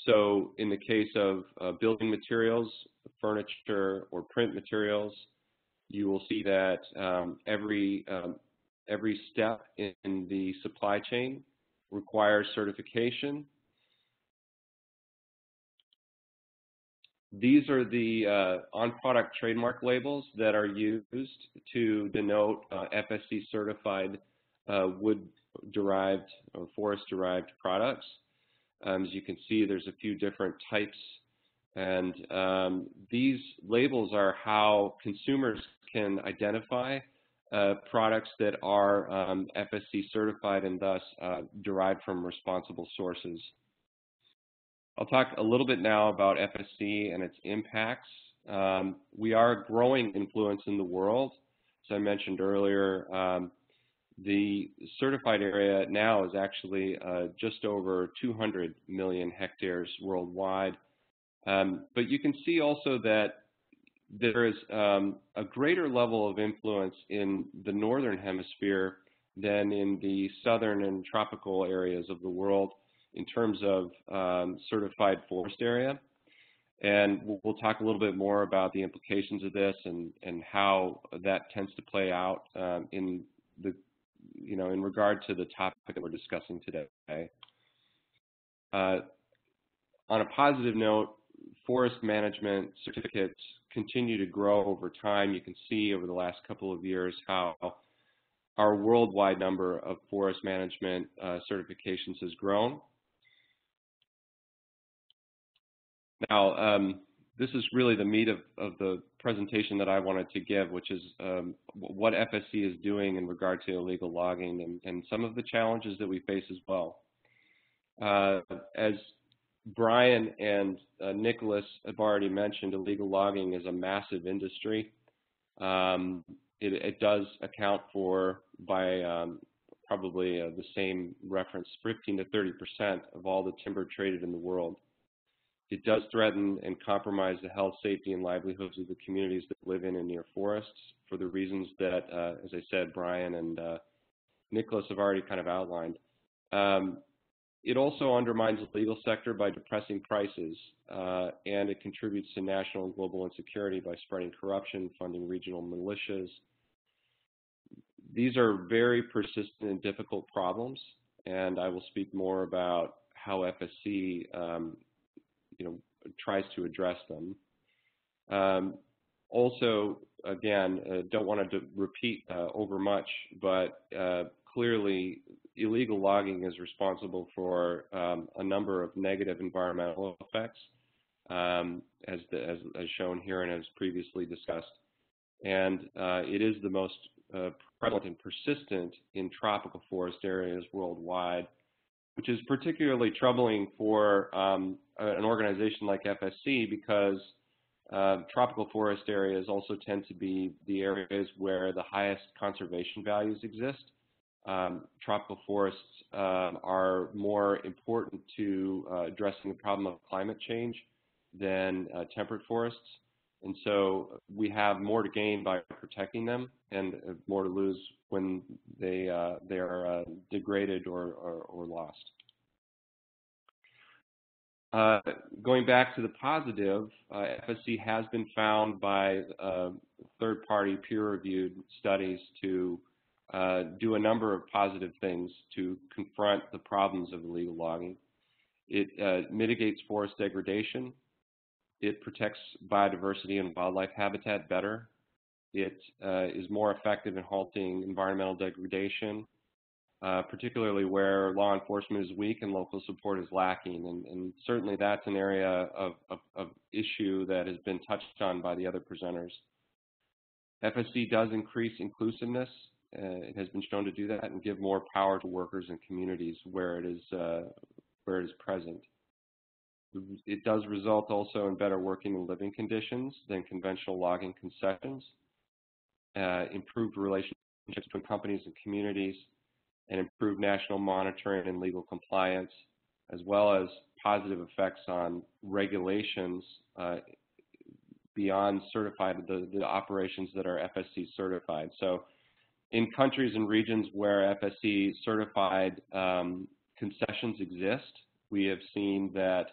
So in the case of building materials, furniture, or print materials, you will see that every step in the supply chain requires certification. These are the on-product trademark labels that are used to denote FSC certified wood-derived or forest-derived products. As you can see, there's a few different types, and these labels are how consumers can identify products that are FSC certified and thus derived from responsible sources. I'll talk a little bit now about FSC and its impacts. We are a growing influence in the world. As I mentioned earlier, the certified area now is actually just over 200 million hectares worldwide. But you can see also that there is a greater level of influence in the northern hemisphere than in the southern and tropical areas of the world in terms of certified forest area. And we'll talk a little bit more about the implications of this and how that tends to play out in regard to the topic that we're discussing today. On a positive note, forest management certificates continue to grow over time. You can see over the last couple of years how our worldwide number of forest management certifications has grown. Now, this is really the meat of the presentation that I wanted to give, which is what FSC is doing in regard to illegal logging and some of the challenges that we face as well. As Brian and Nicholas have already mentioned, illegal logging is a massive industry. It does account for, by probably the same reference, 15 to 30% of all the timber traded in the world. It does threaten and compromise the health, safety, and livelihoods of the communities that live in and near forests for the reasons that, as I said, Brian and Nicholas have already kind of outlined. It also undermines the legal sector by depressing prices, and it contributes to national and global insecurity by spreading corruption, funding regional militias. These are very persistent and difficult problems, and I will speak more about how FSC tries to address them. Also, again, don't want to repeat over much, but clearly illegal logging is responsible for a number of negative environmental effects, as shown here and as previously discussed. And it is the most prevalent and persistent in tropical forest areas worldwide, which is particularly troubling for an organization like FSC because tropical forest areas also tend to be the areas where the highest conservation values exist. Tropical forests are more important to addressing the problem of climate change than temperate forests. And so we have more to gain by protecting them and more to lose when they are degraded or lost. Going back to the positive, FSC has been found by third-party peer-reviewed studies to do a number of positive things to confront the problems of illegal logging. It mitigates forest degradation. It protects biodiversity and wildlife habitat better. It is more effective in halting environmental degradation, particularly where law enforcement is weak and local support is lacking. And certainly that's an area of issue that has been touched on by the other presenters. FSC does increase inclusiveness. It has been shown to do that and give more power to workers and communities where it is present. It does result also in better working and living conditions than conventional logging concessions, improved relationships between companies and communities, and improved national monitoring and legal compliance, as well as positive effects on regulations beyond certified, the operations that are FSC certified. So in countries and regions where FSC certified concessions exist, we have seen that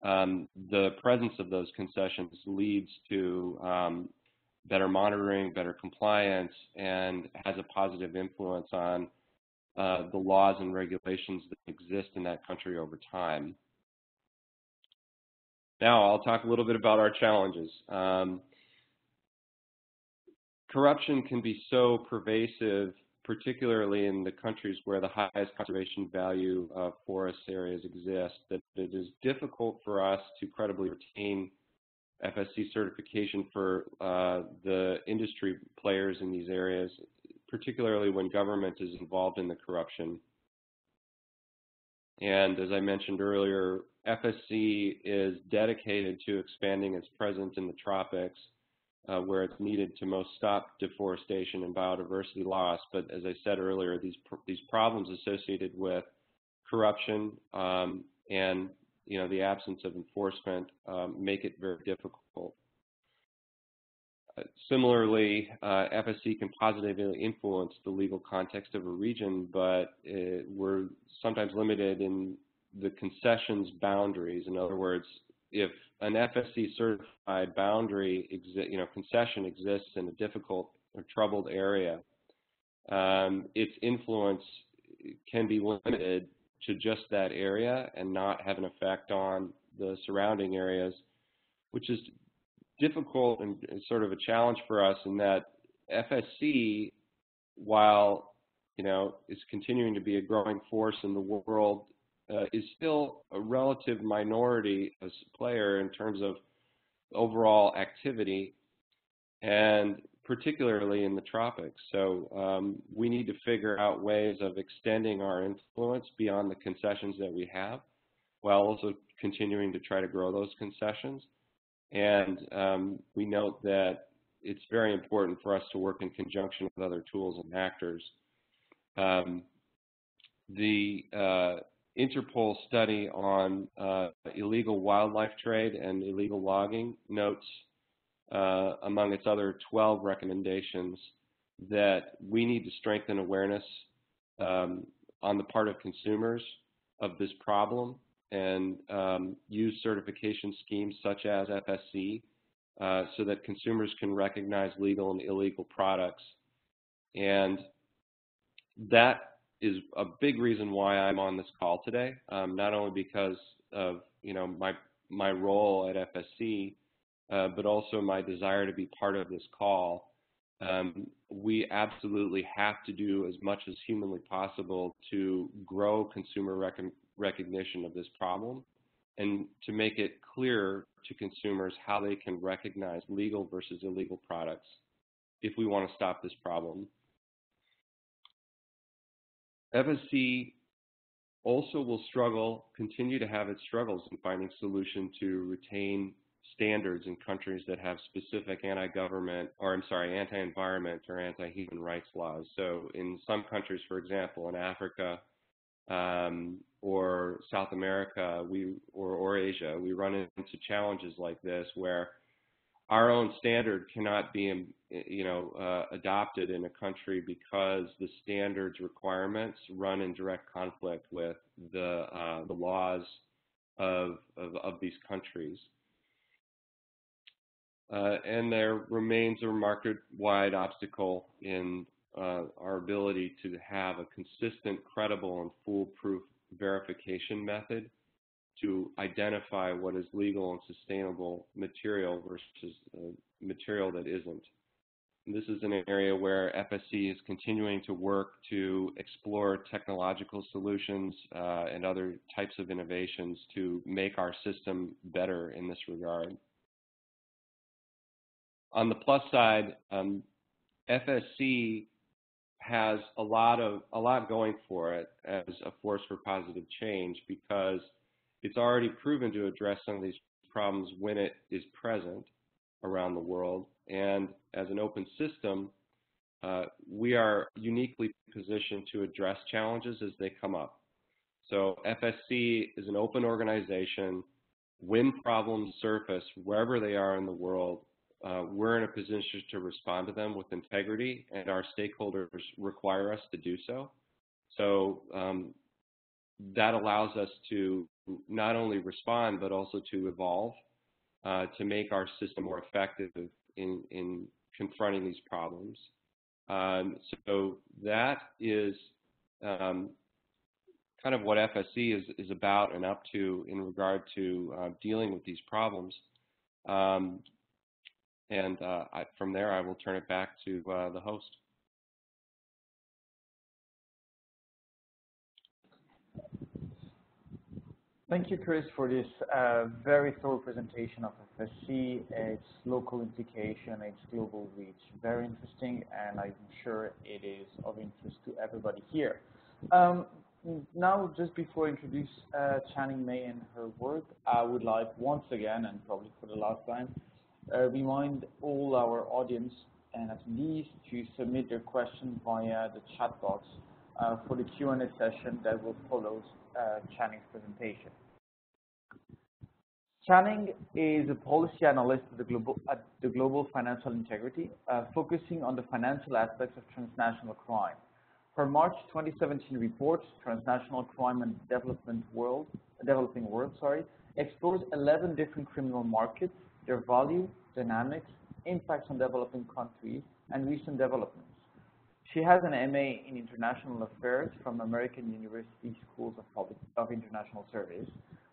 the presence of those concessions leads to better monitoring, better compliance, and has a positive influence on the laws and regulations that exist in that country over time. Now I'll talk a little bit about our challenges. Corruption can be so pervasive, particularly in the countries where the highest conservation value of forest areas exist, that it is difficult for us to credibly retain FSC certification for the industry players in these areas, particularly when government is involved in the corruption. And as I mentioned earlier, FSC is dedicated to expanding its presence in the tropics, where it's needed to most stop deforestation and biodiversity loss. But as I said earlier, these problems associated with corruption and the absence of enforcement make it very difficult. Similarly, FSC can positively influence the legal context of a region, but we're sometimes limited in the concessions boundaries. In other words, if an FSC certified boundary concession exists in a difficult or troubled area, its influence can be limited to just that area and not have an effect on the surrounding areas, which is difficult and sort of a challenge for us in that FSC, while is continuing to be a growing force in the world, is still a relative minority as a player in terms of overall activity, and particularly in the tropics. So we need to figure out ways of extending our influence beyond the concessions that we have, while also continuing to try to grow those concessions. And we note that it's very important for us to work in conjunction with other tools and actors. The Interpol study on illegal wildlife trade and illegal logging notes, among its other 12 recommendations, that we need to strengthen awareness on the part of consumers of this problem and use certification schemes such as FSC so that consumers can recognize legal and illegal products. And that is a big reason why I'm on this call today, not only because of my role at FSC, but also my desire to be part of this call. We absolutely have to do as much as humanly possible to grow consumer recognition of this problem and to make it clear to consumers how they can recognize legal versus illegal products if we want to stop this problem. FSC also will continue to have its struggles in finding solutions to retain standards in countries that have specific anti-environment or anti-human rights laws. So in some countries, for example, in Africa or South America or Asia, we run into challenges like this where our own standard cannot be adopted in a country because the standards requirements run in direct conflict with the laws of these countries. And there remains a market-wide obstacle in our ability to have a consistent, credible, and foolproof verification method to identify what is legal and sustainable material versus material that isn't. And this is an area where FSC is continuing to work to explore technological solutions and other types of innovations to make our system better in this regard. On the plus side, FSC has a lot going for it as a force for positive change because it's already proven to address some of these problems when it is present around the world. And as an open system, we are uniquely positioned to address challenges as they come up. So FSC is an open organization. When problems surface, wherever they are in the world, we're in a position to respond to them with integrity, and our stakeholders require us to do so. So that allows us to not only respond, but also to evolve to make our system more effective in confronting these problems. So that is kind of what FSC is about and up to in regard to dealing with these problems. From there, I will turn it back to the host. Thank you, Chris, for this very thorough presentation of FSC, its local implication, its global reach. Very interesting, and I'm sure it is of interest to everybody here. Now, just before I introduce Channing May and her work, I would like once again, and probably for the last time, remind all our audience and attendees to submit their questions via the chat box for the Q&A session that will follow Channing's presentation. Channing is a policy analyst at the Global Financial Integrity, focusing on the financial aspects of transnational crime. Her March 2017 report, Transnational Crime and Developing World, explores 11 different criminal markets, their value, dynamics, impacts on developing countries, and recent developments. She has an MA in International Affairs from American University Schools of International Service,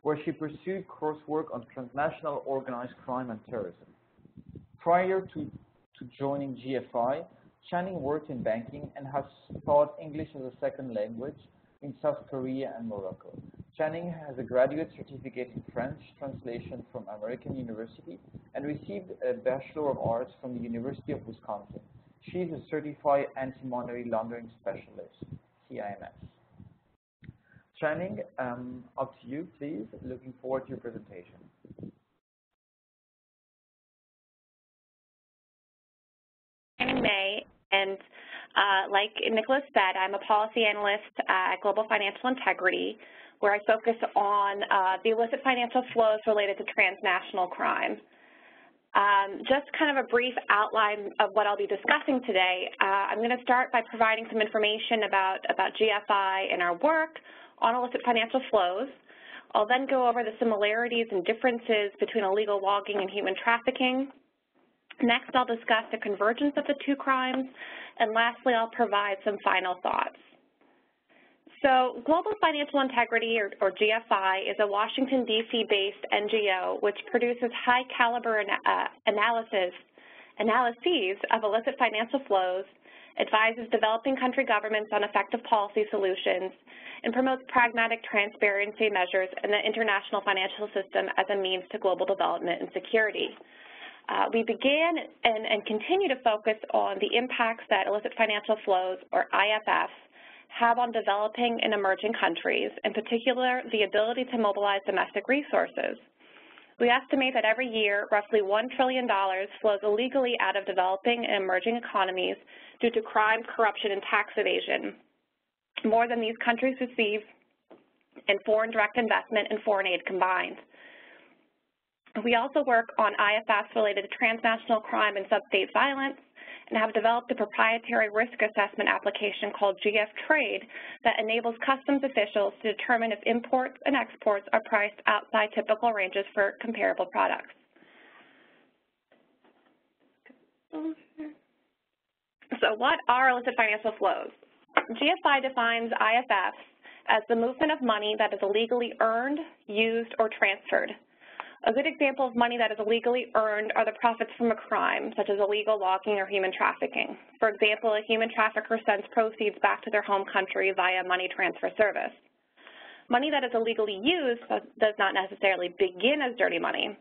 where she pursued coursework on transnational organized crime and terrorism. Prior to joining GFI, Channing worked in banking and has taught English as a second language in South Korea and Morocco. Channing has a graduate certificate in French translation from American University and received a Bachelor of Arts from the University of Wisconsin. She is a certified anti-money laundering specialist, CIMS. Channing, up to you, please. Looking forward to your presentation. I'm May, and like Nicholas said, I'm a policy analyst at Global Financial Integrity, where I focus on the illicit financial flows related to transnational crime. Just kind of a brief outline of what I'll be discussing today. I'm going to start by providing some information about GFI and our work on illicit financial flows. I'll then go over the similarities and differences between illegal logging and human trafficking. Next, I'll discuss the convergence of the two crimes, and lastly, I'll provide some final thoughts. So Global Financial Integrity, or GFI, is a Washington, D.C.-based NGO which produces high-caliber analyses of illicit financial flows, advises developing country governments on effective policy solutions, and promotes pragmatic transparency measures in the international financial system as a means to global development and security. We began and continue to focus on the impacts that illicit financial flows, or IFFs, have on developing and emerging countries, in particular the ability to mobilize domestic resources. We estimate that every year, roughly $1 trillion flows illegally out of developing and emerging economies due to crime, corruption, and tax evasion, more than these countries receive in foreign direct investment and foreign aid combined. We also work on IFFs related to transnational crime and sub-state violence, and have developed a proprietary risk assessment application called GF Trade that enables customs officials to determine if imports and exports are priced outside typical ranges for comparable products. So what are illicit financial flows? GFI defines IFFs as the movement of money that is illegally earned, used, or transferred. A good example of money that is illegally earned are the profits from a crime, such as illegal logging or human trafficking. For example, a human trafficker sends proceeds back to their home country via money transfer service. Money that is illegally used does not necessarily begin as dirty money.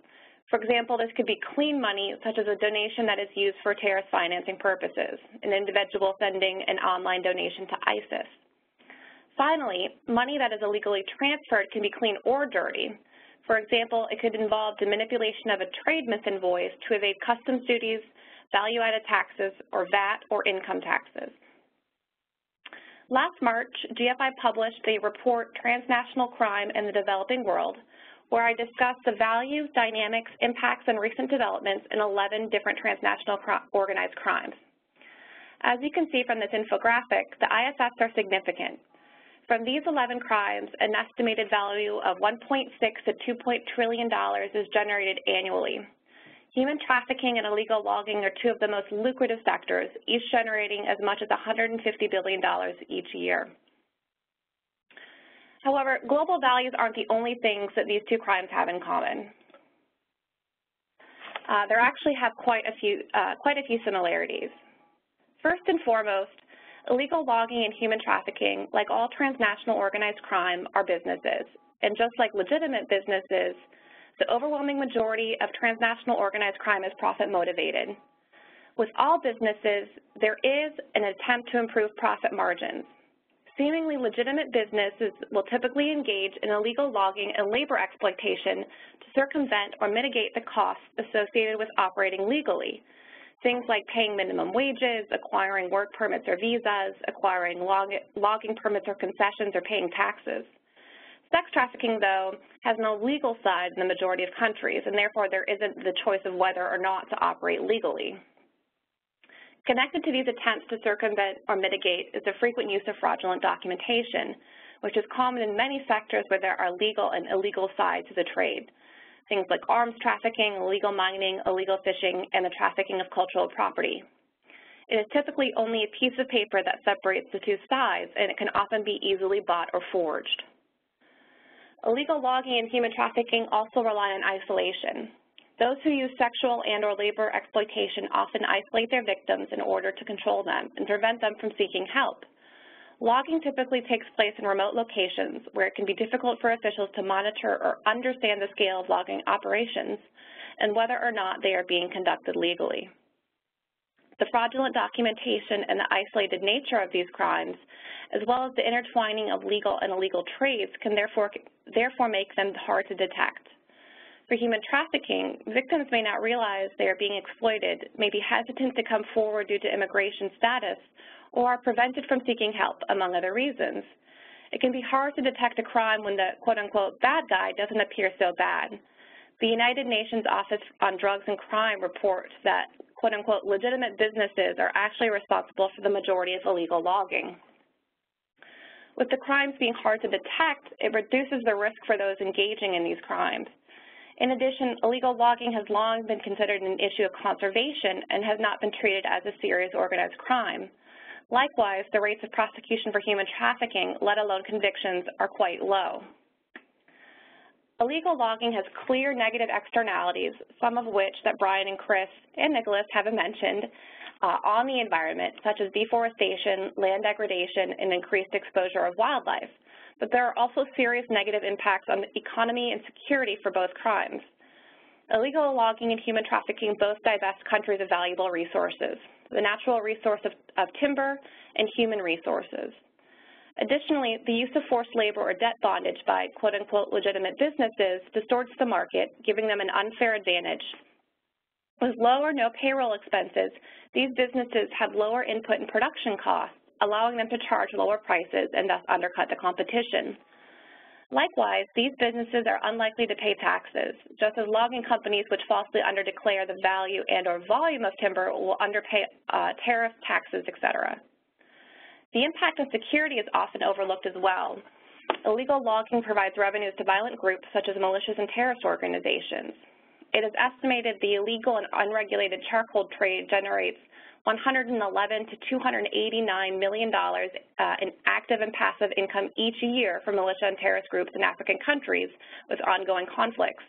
For example, this could be clean money, such as a donation that is used for terrorist financing purposes, an individual sending an online donation to ISIS. Finally, money that is illegally transferred can be clean or dirty. For example, it could involve the manipulation of a trade misinvoice to evade customs duties, value-added taxes, or VAT or income taxes. Last March, GFI published the report Transnational Crime in the Developing World, where I discussed the value, dynamics, impacts, and recent developments in 11 different transnational organized crimes. As you can see from this infographic, the IFFs are significant. From these 11 crimes, an estimated value of $1.6 to $2 trillion is generated annually. Human trafficking and illegal logging are two of the most lucrative sectors, each generating as much as $150 billion each year. However, global values aren't the only things that these two crimes have in common. They actually have quite a few similarities. First and foremost, illegal logging and human trafficking, like all transnational organized crime, are businesses. And just like legitimate businesses, the overwhelming majority of transnational organized crime is profit motivated. With all businesses, there is an attempt to improve profit margins. Seemingly legitimate businesses will typically engage in illegal logging and labor exploitation to circumvent or mitigate the costs associated with operating legally. Things like paying minimum wages, acquiring work permits or visas, acquiring logging permits or concessions, or paying taxes. Sex trafficking, though, has no legal side in the majority of countries, and therefore there isn't the choice of whether or not to operate legally. Connected to these attempts to circumvent or mitigate is the frequent use of fraudulent documentation, which is common in many sectors where there are legal and illegal sides to the trade. Things like arms trafficking, illegal mining, illegal fishing, and the trafficking of cultural property. It is typically only a piece of paper that separates the two sides, and it can often be easily bought or forged. Illegal logging and human trafficking also rely on isolation. Those who use sexual and or labor exploitation often isolate their victims in order to control them and prevent them from seeking help. Logging typically takes place in remote locations where it can be difficult for officials to monitor or understand the scale of logging operations and whether or not they are being conducted legally. The fraudulent documentation and the isolated nature of these crimes, as well as the intertwining of legal and illegal trades, can therefore make them hard to detect. For human trafficking, victims may not realize they are being exploited, may be hesitant to come forward due to immigration status, or are prevented from seeking help, among other reasons. It can be hard to detect a crime when the quote-unquote bad guy doesn't appear so bad. The United Nations Office on Drugs and Crime reports that quote-unquote legitimate businesses are actually responsible for the majority of illegal logging. With the crimes being hard to detect, it reduces the risk for those engaging in these crimes. In addition, illegal logging has long been considered an issue of conservation and has not been treated as a serious organized crime. Likewise, the rates of prosecution for human trafficking, let alone convictions, are quite low. Illegal logging has clear negative externalities, some of which that Brian and Chris and Nicholas have mentioned on the environment, such as deforestation, land degradation, and increased exposure of wildlife. But there are also serious negative impacts on the economy and security for both crimes. Illegal logging and human trafficking both divest countries of valuable resources, the natural resource of timber and human resources. Additionally, the use of forced labor or debt bondage by quote-unquote legitimate businesses distorts the market, giving them an unfair advantage. With low or no payroll expenses, these businesses have lower input and production costs, allowing them to charge lower prices and thus undercut the competition. Likewise, these businesses are unlikely to pay taxes, just as logging companies which falsely underdeclare the value and or volume of timber will underpay tariffs, taxes, etc. The impact on security is often overlooked as well. Illegal logging provides revenues to violent groups such as militias and terrorist organizations. It is estimated the illegal and unregulated charcoal trade generates $111 to $289 million in active and passive income each year for militia and terrorist groups in African countries with ongoing conflicts.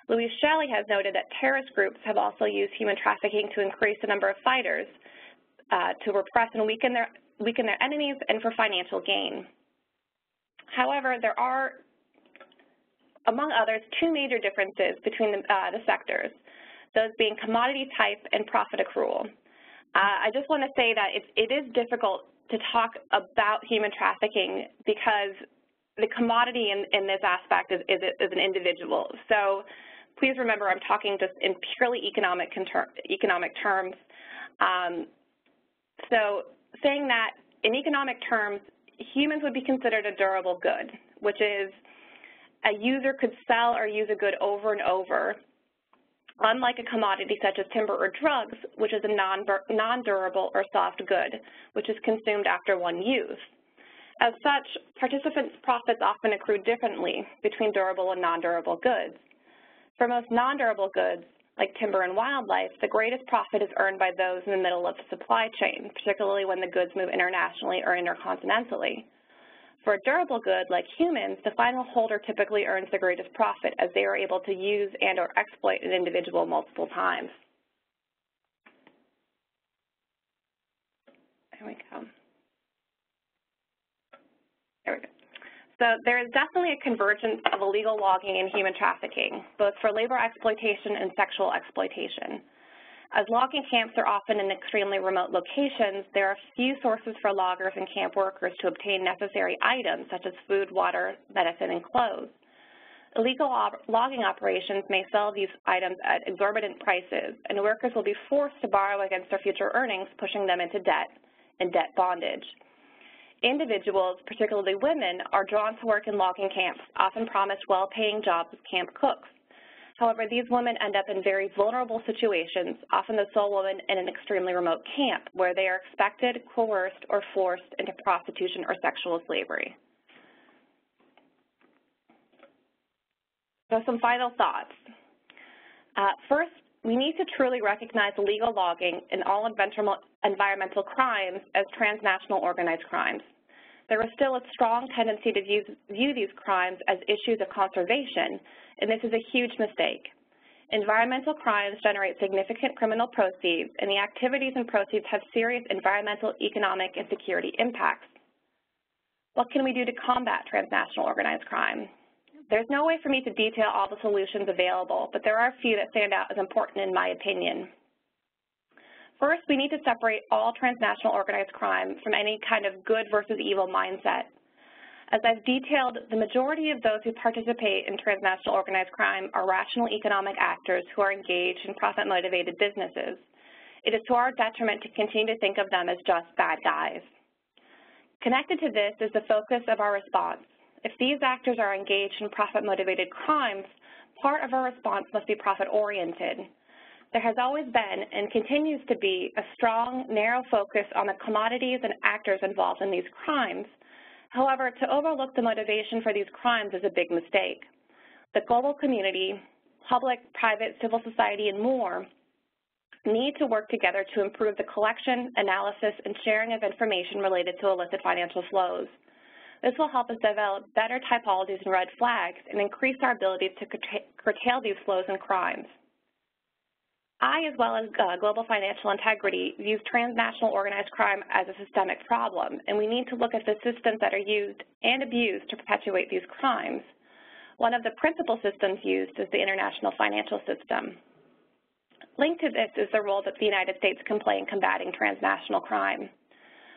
Louise Shelley has noted that terrorist groups have also used human trafficking to increase the number of fighters, to repress and weaken their enemies, and for financial gain. However, there are, among others, two major differences between the sectors, those being commodity type and profit accrual. I just want to say that it is difficult to talk about human trafficking because the commodity in this aspect is an individual. So please remember I'm talking just in purely economic terms. So saying that in economic terms, humans would be considered a durable good, which is a user could sell or use a good over and over, unlike a commodity such as timber or drugs, which is a non-durable or soft good, which is consumed after one use. As such, participants' profits often accrue differently between durable and non-durable goods. For most non-durable goods, like timber and wildlife, the greatest profit is earned by those in the middle of the supply chain, particularly when the goods move internationally or intercontinentally. For a durable good like humans, the final holder typically earns the greatest profit as they are able to use and or exploit an individual multiple times. There we go. There we go. So there is definitely a convergence of illegal logging and human trafficking, both for labor exploitation and sexual exploitation. As logging camps are often in extremely remote locations, there are few sources for loggers and camp workers to obtain necessary items such as food, water, medicine, and clothes. Illegal logging operations may sell these items at exorbitant prices, and workers will be forced to borrow against their future earnings, pushing them into debt and debt bondage. Individuals, particularly women, are drawn to work in logging camps, often promised well-paying jobs as camp cooks. However, these women end up in very vulnerable situations, often the sole woman in an extremely remote camp, where they are expected, coerced, or forced into prostitution or sexual slavery. So some final thoughts. First, we need to truly recognize illegal logging and all environmental crimes as transnational organized crimes. There is still a strong tendency to view these crimes as issues of conservation, and this is a huge mistake. Environmental crimes generate significant criminal proceeds, and the activities and proceeds have serious environmental, economic, and security impacts. What can we do to combat transnational organized crime? There's no way for me to detail all the solutions available, but there are a few that stand out as important in my opinion. First, we need to separate all transnational organized crime from any kind of good versus evil mindset. As I've detailed, the majority of those who participate in transnational organized crime are rational economic actors who are engaged in profit-motivated businesses. It is to our detriment to continue to think of them as just bad guys. Connected to this is the focus of our response. If these actors are engaged in profit-motivated crimes, part of our response must be profit-oriented. There has always been and continues to be a strong, narrow focus on the commodities and actors involved in these crimes. However, to overlook the motivation for these crimes is a big mistake. The global community, public, private, civil society, and more need to work together to improve the collection, analysis, and sharing of information related to illicit financial flows. This will help us develop better typologies and red flags and increase our ability to curtail these flows and crimes. I, as well as Global Financial Integrity, views transnational organized crime as a systemic problem, and we need to look at the systems that are used and abused to perpetuate these crimes. One of the principal systems used is the international financial system. Linked to this is the role that the United States can play in combating transnational crime.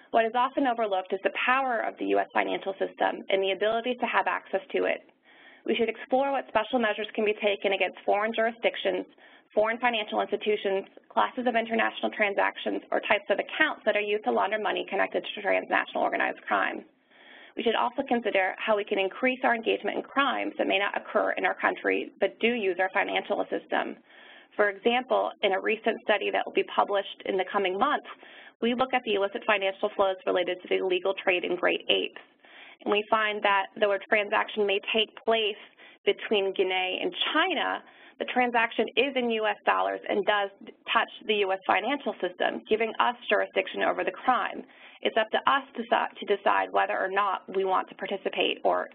What is often overlooked is the power of the U.S. financial system and the ability to have access to it. We should explore what special measures can be taken against foreign jurisdictions, foreign financial institutions, classes of international transactions, or types of accounts that are used to launder money connected to transnational organized crime. We should also consider how we can increase our engagement in crimes that may not occur in our country but do use our financial system. For example, in a recent study that will be published in the coming months, we look at the illicit financial flows related to the illegal trade in great apes. And we find that though a transaction may take place between Guinea and China, the transaction is in U.S. dollars and does touch the U.S. financial system, giving us jurisdiction over the crime. It's up to us to decide whether or not we want to participate or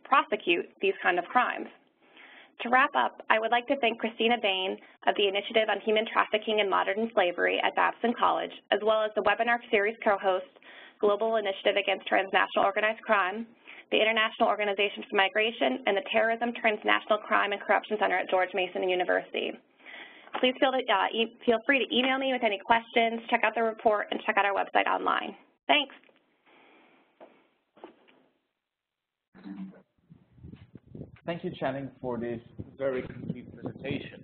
prosecute these kind of crimes. To wrap up, I would like to thank Christina Bain of the Initiative on Human Trafficking and Modern Slavery at Babson College, as well as the webinar series co-host, Global Initiative Against Transnational Organized Crime, the International Organization for Migration, and the Terrorism, Transnational Crime, and Corruption Center at George Mason University. Please feel free to email me with any questions, check out the report, and check out our website online. Thanks. Thank you, Channing, for this very complete presentation.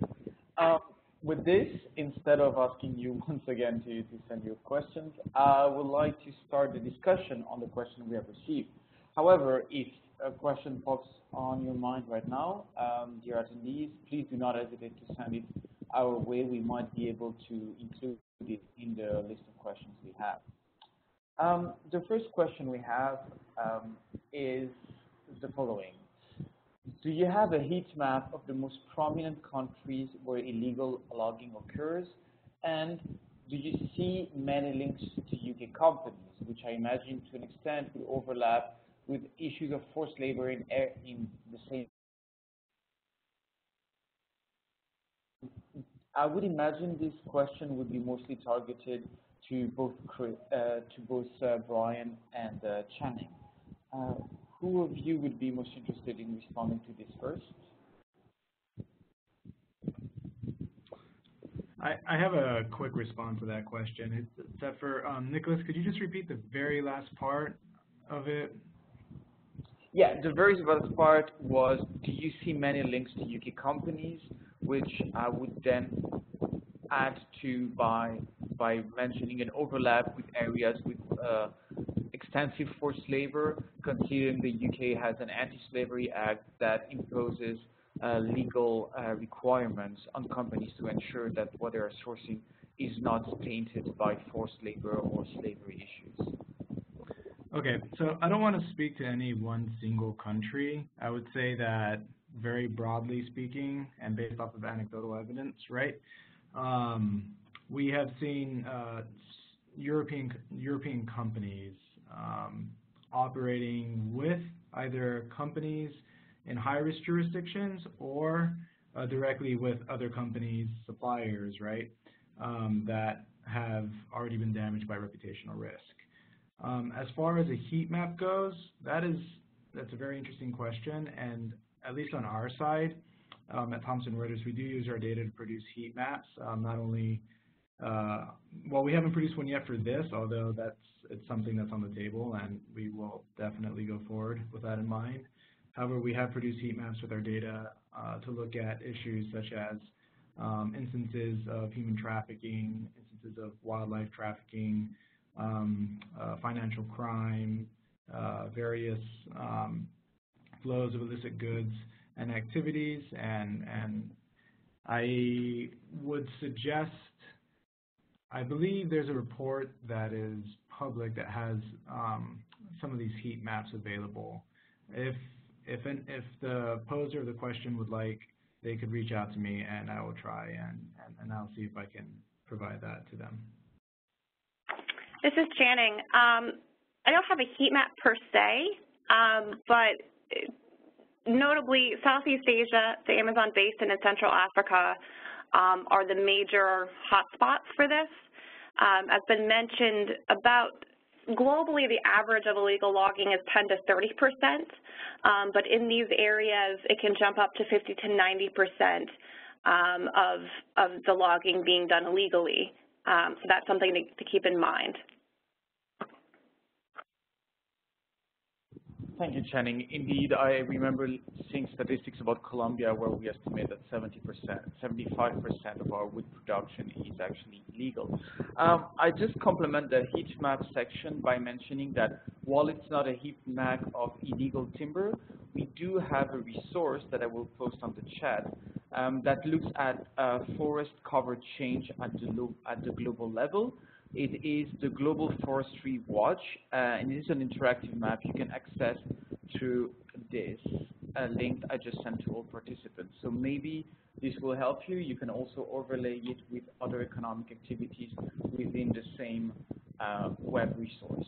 With this, instead of asking you once again to send your questions, I would like to start the discussion on the question we have received. However, if a question pops on your mind right now, dear attendees, please do not hesitate to send it our way. We might be able to include it in the list of questions we have. The first question we have is the following. Do you have a heat map of the most prominent countries where illegal logging occurs? And do you see many links to UK companies, which I imagine to an extent will overlap with issues of forced labor in the same. I would imagine this question would be mostly targeted to both Brian and Channing. Who of you would be most interested in responding to this first? I have a quick response to that question. Except for Nicholas, could you just repeat the very last part of it? Yeah, the very last part was, do you see many links to UK companies, which I would then add to by mentioning an overlap with areas with extensive forced labor, considering the UK has an anti-slavery act that imposes legal requirements on companies to ensure that what they are sourcing is not tainted by forced labor or slavery issues. Okay, so I don't want to speak to any one single country. I would say that very broadly speaking and based off of anecdotal evidence, right? We have seen European companies operating with either companies in high-risk jurisdictions or directly with other companies, suppliers, right, that have already been damaged by reputational risk. As far as a heat map goes, that's a very interesting question, and at least on our side, at Thomson Reuters, we do use our data to produce heat maps. Not only, well, we haven't produced one yet for this, although it's something that's on the table, and we will definitely go forward with that in mind. However, we have produced heat maps with our data to look at issues such as instances of human trafficking, instances of wildlife trafficking, financial crime, various flows of illicit goods and activities, and I would suggest, I believe there's a report that is public that has some of these heat maps available. If the poser of the question would like, they could reach out to me and I will try and I'll see if I can provide that to them. This is Channing. I don't have a heat map per se, but notably Southeast Asia, the Amazon Basin, and Central Africa are the major hotspots for this. As been mentioned, globally the average of illegal logging is 10 to 30%, but in these areas it can jump up to 50 to 90% of the logging being done illegally. So that's something to keep in mind. Thank you, Channing. Indeed, I remember seeing statistics about Colombia where we estimate that 75% of our wood production is actually illegal. I just complement the heat map section by mentioning that while it's not a heat map of illegal timber, we do have a resource that I will post on the chat that looks at forest cover change at the global level. It is the Global Forestry Watch, and it is an interactive map you can access through this link I just sent to all participants. So maybe this will help you. You can also overlay it with other economic activities within the same web resource.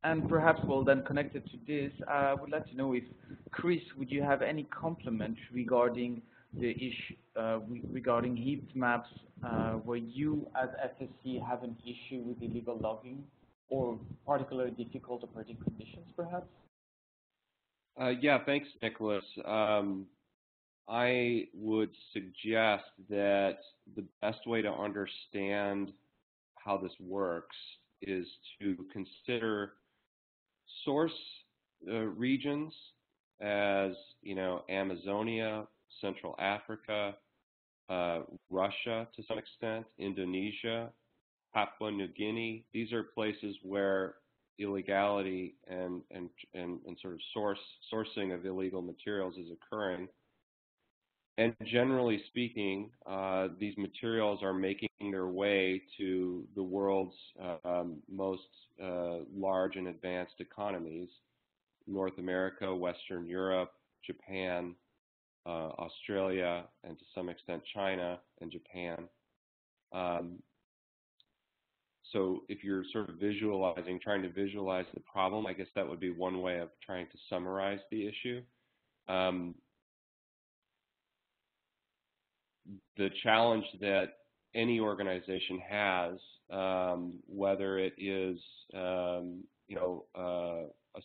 And perhaps we'll then connect it to this. I would like to know if, Chris, would you have any comment regarding the issue regarding heat maps where you as FSC have an issue with illegal logging or particularly difficult operating conditions, perhaps? Yeah, thanks, Nicholas. I would suggest that the best way to understand how this works is to consider source regions as, Amazonia, Central Africa, Russia to some extent, Indonesia, Papua New Guinea. These are places where illegality and sort of sourcing of illegal materials is occurring. And generally speaking, these materials are making their way to the world's most large and advanced economies: North America, Western Europe, Japan, Australia, and to some extent China and Japan. so if you're sort of trying to visualize the problem, I guess that would be one way of trying to summarize the issue. The challenge that any organization has, whether it is a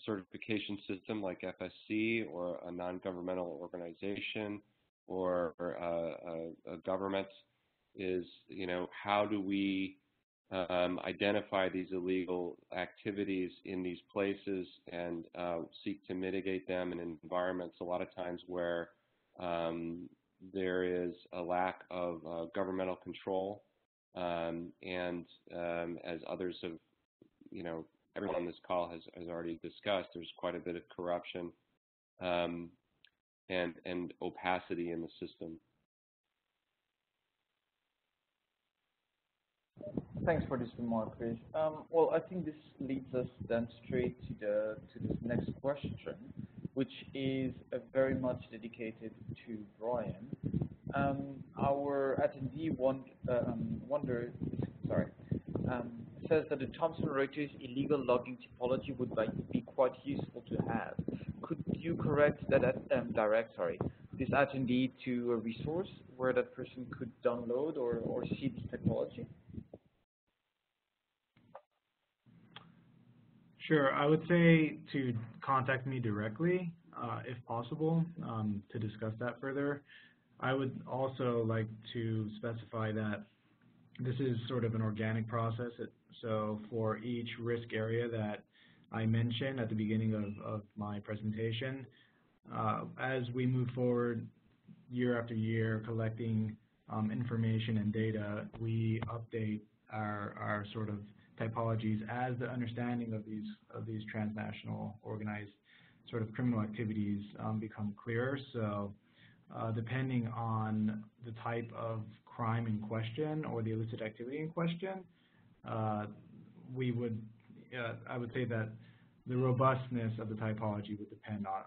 certification system like FSC, or a non-governmental organization, or a government, is how do we identify these illegal activities in these places and seek to mitigate them in environments a lot of times where there is a lack of governmental control, and as others have, everyone on this call has already discussed, there's quite a bit of corruption and opacity in the system. Thanks for this remark, Chris. Well, I think this leads us then straight to this next question, which is very much dedicated to Brian. Our attendee says that the Thomson Reuters illegal logging typology would be quite useful to have. Could you direct this attendee to a resource where that person could download or see this typology? Sure. I would say to contact me directly, if possible, to discuss that further. I would also like to specify that this is sort of an organic process. So for each risk area that I mentioned at the beginning of my presentation, as we move forward year after year collecting information and data, we update our sort of typologies as the understanding of these transnational organized sort of criminal activities become clearer. So depending on the type of crime in question or the illicit activity in question, I would say that the robustness of the typology would depend on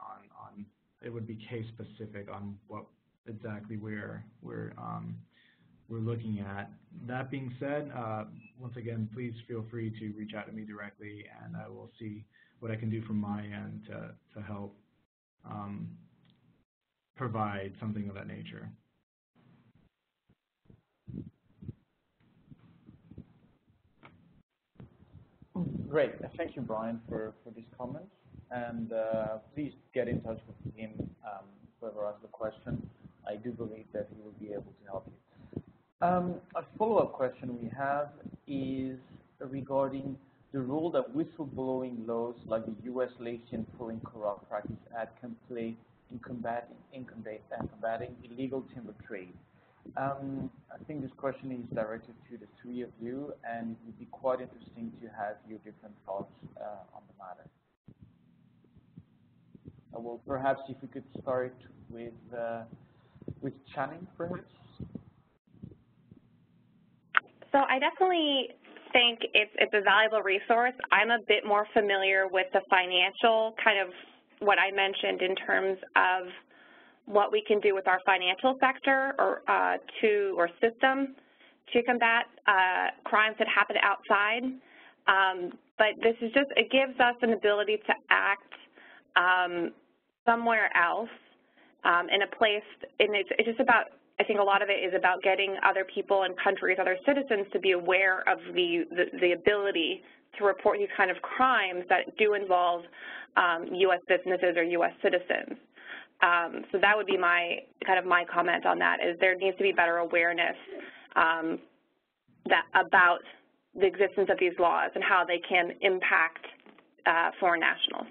it would be case specific on what exactly we're looking at. That being said, once again, please feel free to reach out to me directly, and I will see what I can do from my end to help provide something of that nature. Great. Thank you, Brian, for these comments. And please get in touch with him, whoever asked the question. I do believe that he will be able to help you. A follow-up question we have is regarding the role that whistleblowing laws like the U.S. Lazy and Pulling Corrupt Practice Act can play in combating illegal timber trade. I think this question is directed to the three of you, and it would be quite interesting to have your different thoughts on the matter. Well, perhaps if we could start with Channing, perhaps. So I definitely think it's a valuable resource. I'm a bit more familiar with the financial kind of what I mentioned in terms of what we can do with our financial sector or system to combat crimes that happen outside. But this is just, it gives us an ability to act somewhere else in a place, and it's just about, I think a lot of it is about getting other people and countries, other citizens to be aware of the ability to report these kind of crimes that do involve U.S. businesses or U.S. citizens. So that would be my comment on that, is there needs to be better awareness about the existence of these laws and how they can impact foreign nationals.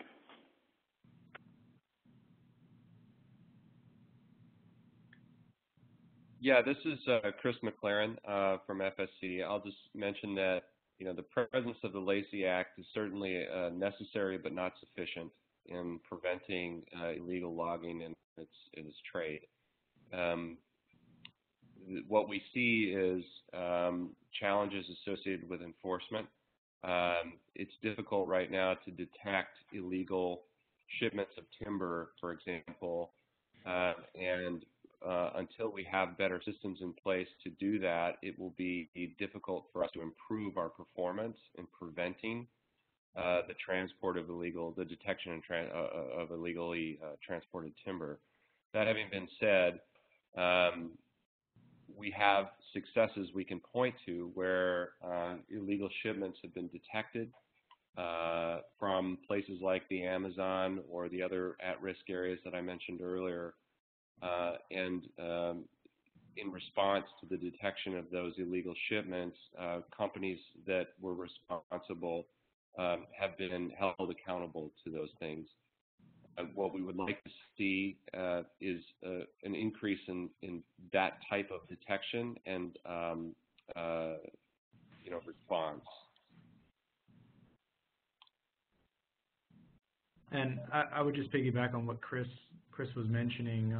Yeah, this is Chris McLaren from FSC. I'll just mention that the presence of the Lacey Act is certainly necessary but not sufficient in preventing illegal logging and its trade. What we see is challenges associated with enforcement. It's difficult right now to detect illegal shipments of timber, for example, and until we have better systems in place to do that, it will be difficult for us to improve our performance in preventing the transport of the detection and of illegally transported timber. That having been said, we have successes we can point to where illegal shipments have been detected from places like the Amazon or the other at-risk areas that I mentioned earlier. And in response to the detection of those illegal shipments, companies that were responsible have been held accountable to those things. What we would like to see is an increase in that type of detection and response. And I would just piggyback on what Chris was mentioning.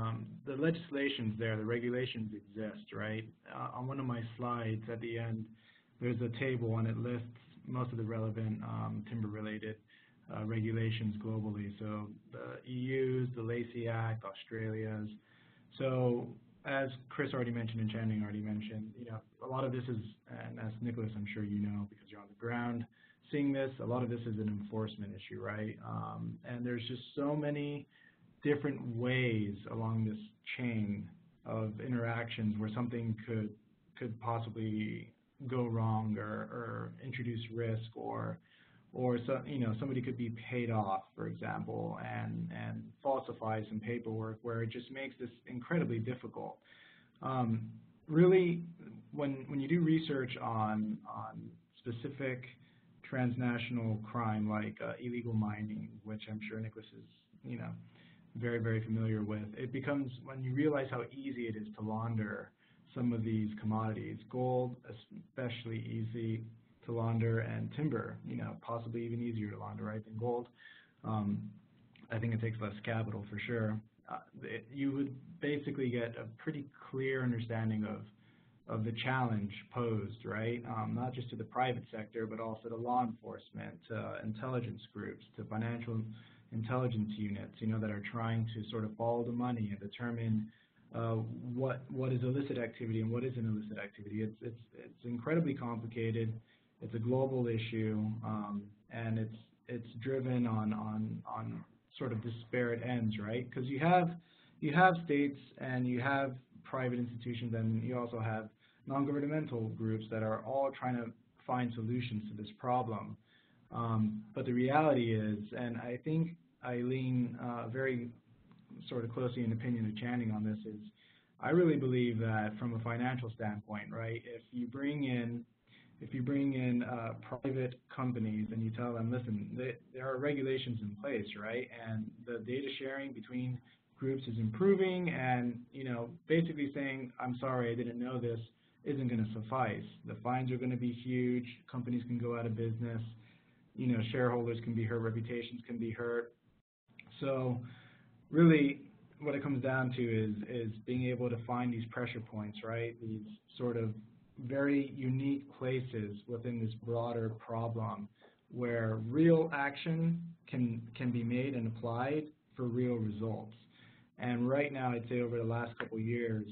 The legislation's there, the regulations exist, right? On one of my slides at the end, there's a table and it lists most of the relevant timber-related regulations globally. So the EU's, the Lacey Act, Australia's. So as Chris already mentioned and Channing already mentioned, a lot of this is, and as Nicholas, I'm sure you know because you're on the ground seeing this, a lot of this is an enforcement issue, right? And there's just so many different ways along this chain of interactions where something could possibly go wrong or introduce risk or so, somebody could be paid off, for example, and falsify some paperwork where it just makes this incredibly difficult. Really, when you do research on specific transnational crime like illegal mining, which I'm sure Nicholas is, very, very familiar with, it becomes, when you realize how easy it is to launder some of these commodities, gold especially easy to launder, and timber, possibly even easier to launder, right, than gold. I think it takes less capital for sure. You would basically get a pretty clear understanding of the challenge posed, right? Not just to the private sector, but also to law enforcement, to intelligence groups, to financial intelligence units, that are trying to sort of follow the money and determine what is illicit activity and what isn't illicit activity. It's incredibly complicated. It's a global issue, and it's driven on sort of disparate ends, right? Because you have states and you have private institutions, and you also have non-governmental groups that are all trying to find solutions to this problem. But the reality is, and I think I lean very sort of closely in opinion of Channing on this, is I really believe that from a financial standpoint, right, if you bring in private companies and you tell them, listen, there are regulations in place, right, and the data sharing between groups is improving, and basically saying, I'm sorry, I didn't know this, isn't going to suffice. The fines are going to be huge. Companies can go out of business. Shareholders can be hurt. Reputations can be hurt. So really what it comes down to is being able to find these pressure points, right? These sort of very unique places within this broader problem where real action can be made and applied for real results. And right now, I'd say over the last couple of years,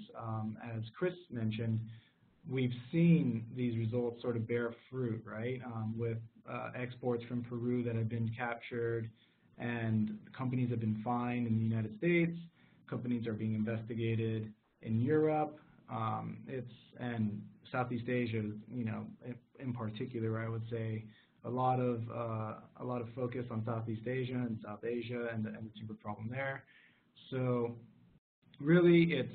as Chris mentioned, we've seen these results sort of bear fruit, right? With exports from Peru that have been captured, and companies have been fined in the United States. Companies are being investigated in Europe, and Southeast Asia, in particular, I would say a lot of focus on Southeast Asia and South Asia and the timber problem there. So really, it's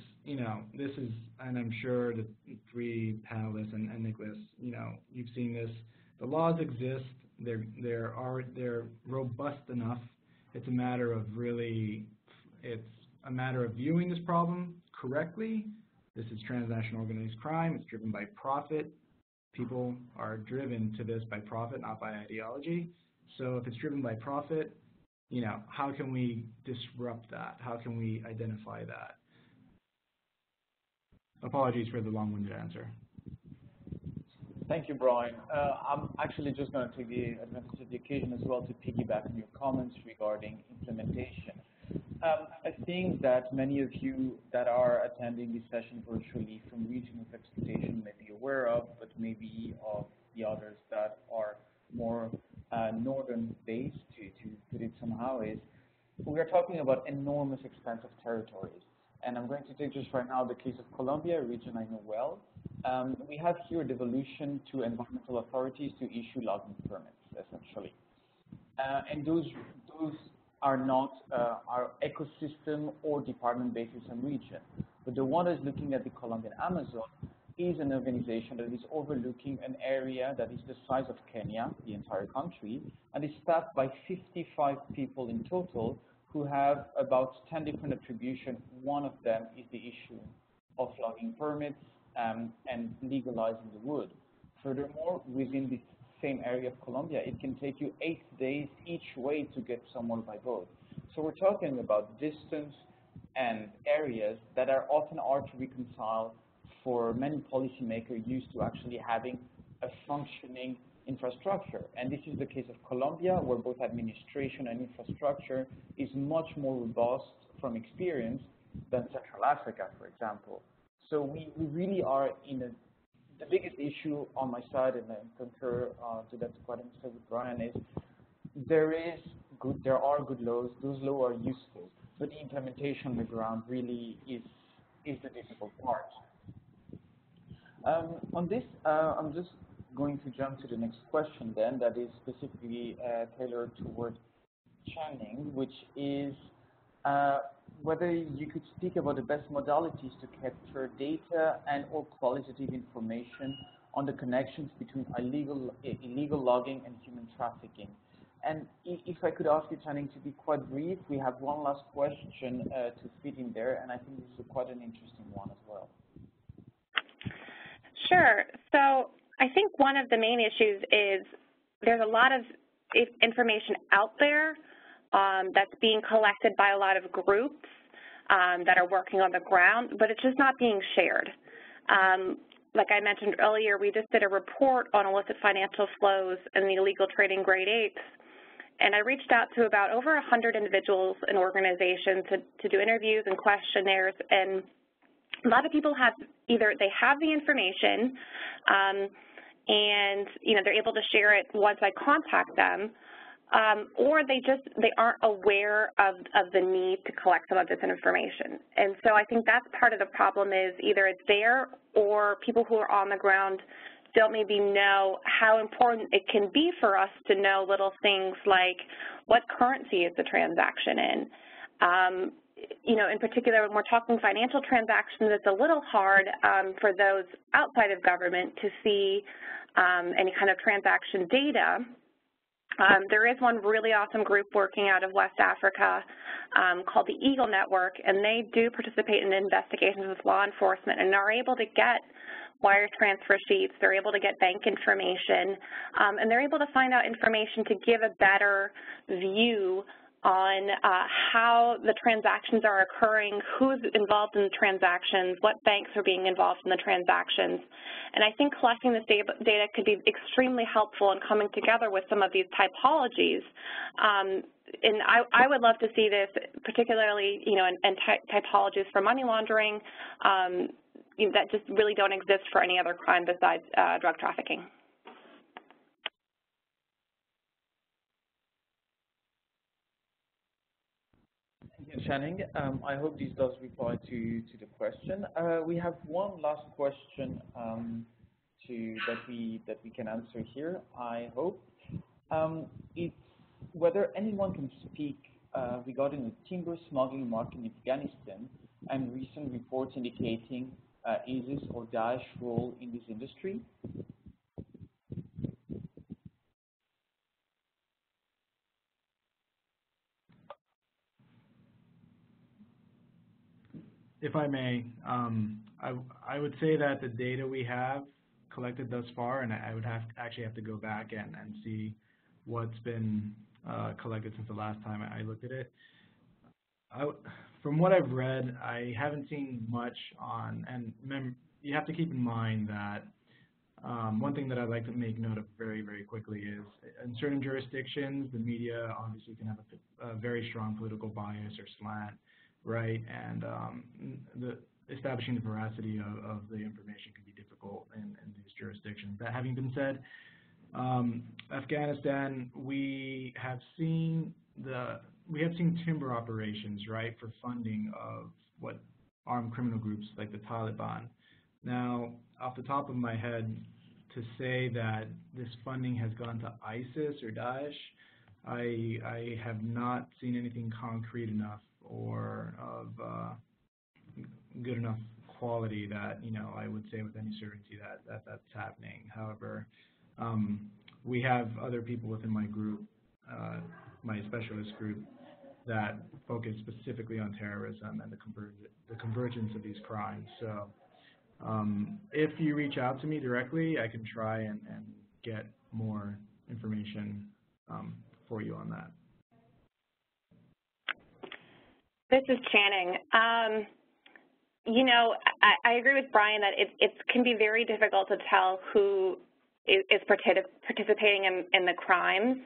this is, and I'm sure the three panelists and Nicholas, you've seen this. The laws exist. They're robust enough. It's a matter of viewing this problem correctly. This is transnational organized crime. It's driven by profit. People are driven to this by profit, not by ideology. So if it's driven by profit, how can we disrupt that? How can we identify that? Apologies for the long-winded answer. Thank you, Brian. I'm actually just going to take the advantage of the occasion as well to piggyback on your comments regarding implementation. I think that many of you that are attending this session virtually from region of exploitation may be aware of, but maybe of the others that are more northern based, to put it somehow, is we are talking about enormous expanse of territories. And I'm going to take just right now the case of Colombia, a region I know well. We have here a devolution to environmental authorities to issue logging permits, essentially. And those are not our ecosystem or department-based in some region. But the one that's looking at the Colombian Amazon is an organization that is overlooking an area that is the size of Kenya, the entire country, and is staffed by 55 people in total who have about 10 different attributions. One of them is the issue of logging permits and legalizing the wood. Furthermore, within this same area of Colombia, it can take you 8 days each way to get somewhere by boat. So we're talking about distance and areas that are often hard to reconcile for many policymakers used to actually having a functioning infrastructure. And this is the case of Colombia, where both administration and infrastructure is much more robust from experience than Central Africa, for example. So we really are in the biggest issue on my side, and I concur to that quite an extent with Brian, is there are good laws. Those laws are useful, but the implementation on the ground really is the difficult part. On this, I'm just going to jump to the next question then, that is specifically tailored toward Channing, which is whether you could speak about the best modalities to capture data and or qualitative information on the connections between illegal logging and human trafficking. And if I could ask you, Channing, to be quite brief, we have one last question to fit in there, and I think this is quite an interesting one as well. Sure. So I think one of the main issues is there's a lot of information out there that's being collected by a lot of groups that are working on the ground, but it's just not being shared. Like I mentioned earlier, we just did a report on illicit financial flows and the illegal trading grade 8s, and I reached out to about over 100 individuals and organizations to do interviews and questionnaires, and a lot of people have either they have the information and they're able to share it once I contact them, or they aren't aware of the need to collect some of this information. And so I think that's part of the problem, is either it's there or people who are on the ground don't maybe know how important it can be for us to know little things like what currency is the transaction in. In particular, when we're talking financial transactions, it's a little hard for those outside of government to see any kind of transaction data. There is one really awesome group working out of West Africa called the Eagle Network, and they do participate in investigations with law enforcement and are able to get wire transfer sheets, they're able to get bank information, and they're able to find out information to give a better view on how the transactions are occurring, who's involved in the transactions, what banks are being involved in the transactions. And I think collecting this data could be extremely helpful in coming together with some of these typologies. And I would love to see this, particularly, in typologies for money laundering that just really don't exist for any other crime besides drug trafficking. Channing, I hope this does reply to the question. We have one last question that we can answer here, I hope. It's whether anyone can speak regarding the timber smuggling market in Afghanistan and recent reports indicating ISIS or Daesh role in this industry. If I may, I would say that the data we have collected thus far, and I would actually have to go back and see what's been collected since the last time I looked at it. From what I've read, I haven't seen much on, and you have to keep in mind that One thing that I'd like to make note of very, very quickly is in certain jurisdictions, the media obviously can have a very strong political bias or slant, right? And establishing the veracity of the information can be difficult in these jurisdictions. That having been said, Afghanistan, we have seen timber operations, right, for funding of what armed criminal groups like the Taliban. Now, off the top of my head, to say that this funding has gone to ISIS or Daesh, I have not seen anything concrete enough or of good enough quality that, you know, I would say with any certainty that that's happening. However, we have other people within my group, my specialist group, that focus specifically on terrorism and the convergence of these crimes. So if you reach out to me directly, I can try and get more information for you on that. This is Channing. You know, I agree with Brian that it can be very difficult to tell who is participating in the crimes,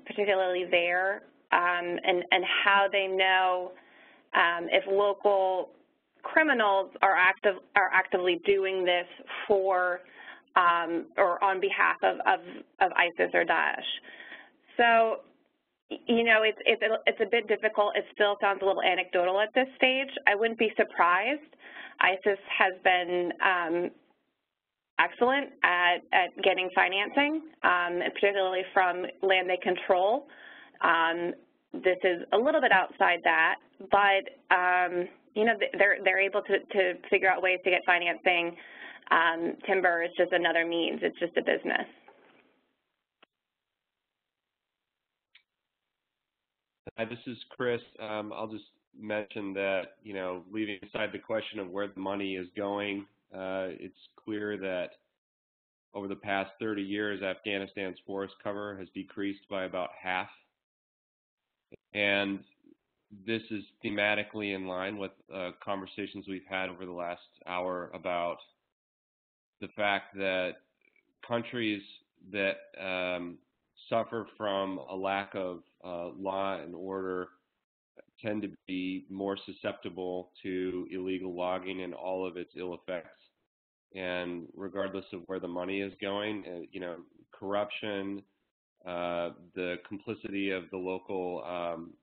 particularly there, and how they know if local criminals are actively doing this for or on behalf of ISIS or Daesh. So, you know, it's a bit difficult. It still sounds a little anecdotal at this stage. I wouldn't be surprised. ISIS has been excellent at getting financing, and particularly from land they control. This is a little bit outside that, but you know, they're able to figure out ways to get financing. Timber is just another means. It's just a business. Hi, this is Chris. I'll just mention that, you know, leaving aside the question of where the money is going, it's clear that over the past 30 years, Afghanistan's forest cover has decreased by about half. And this is thematically in line with conversations we've had over the last hour about the fact that countries that suffer from a lack of law and order tend to be more susceptible to illegal logging and all of its ill effects. And regardless of where the money is going, you know, corruption, the complicity of the local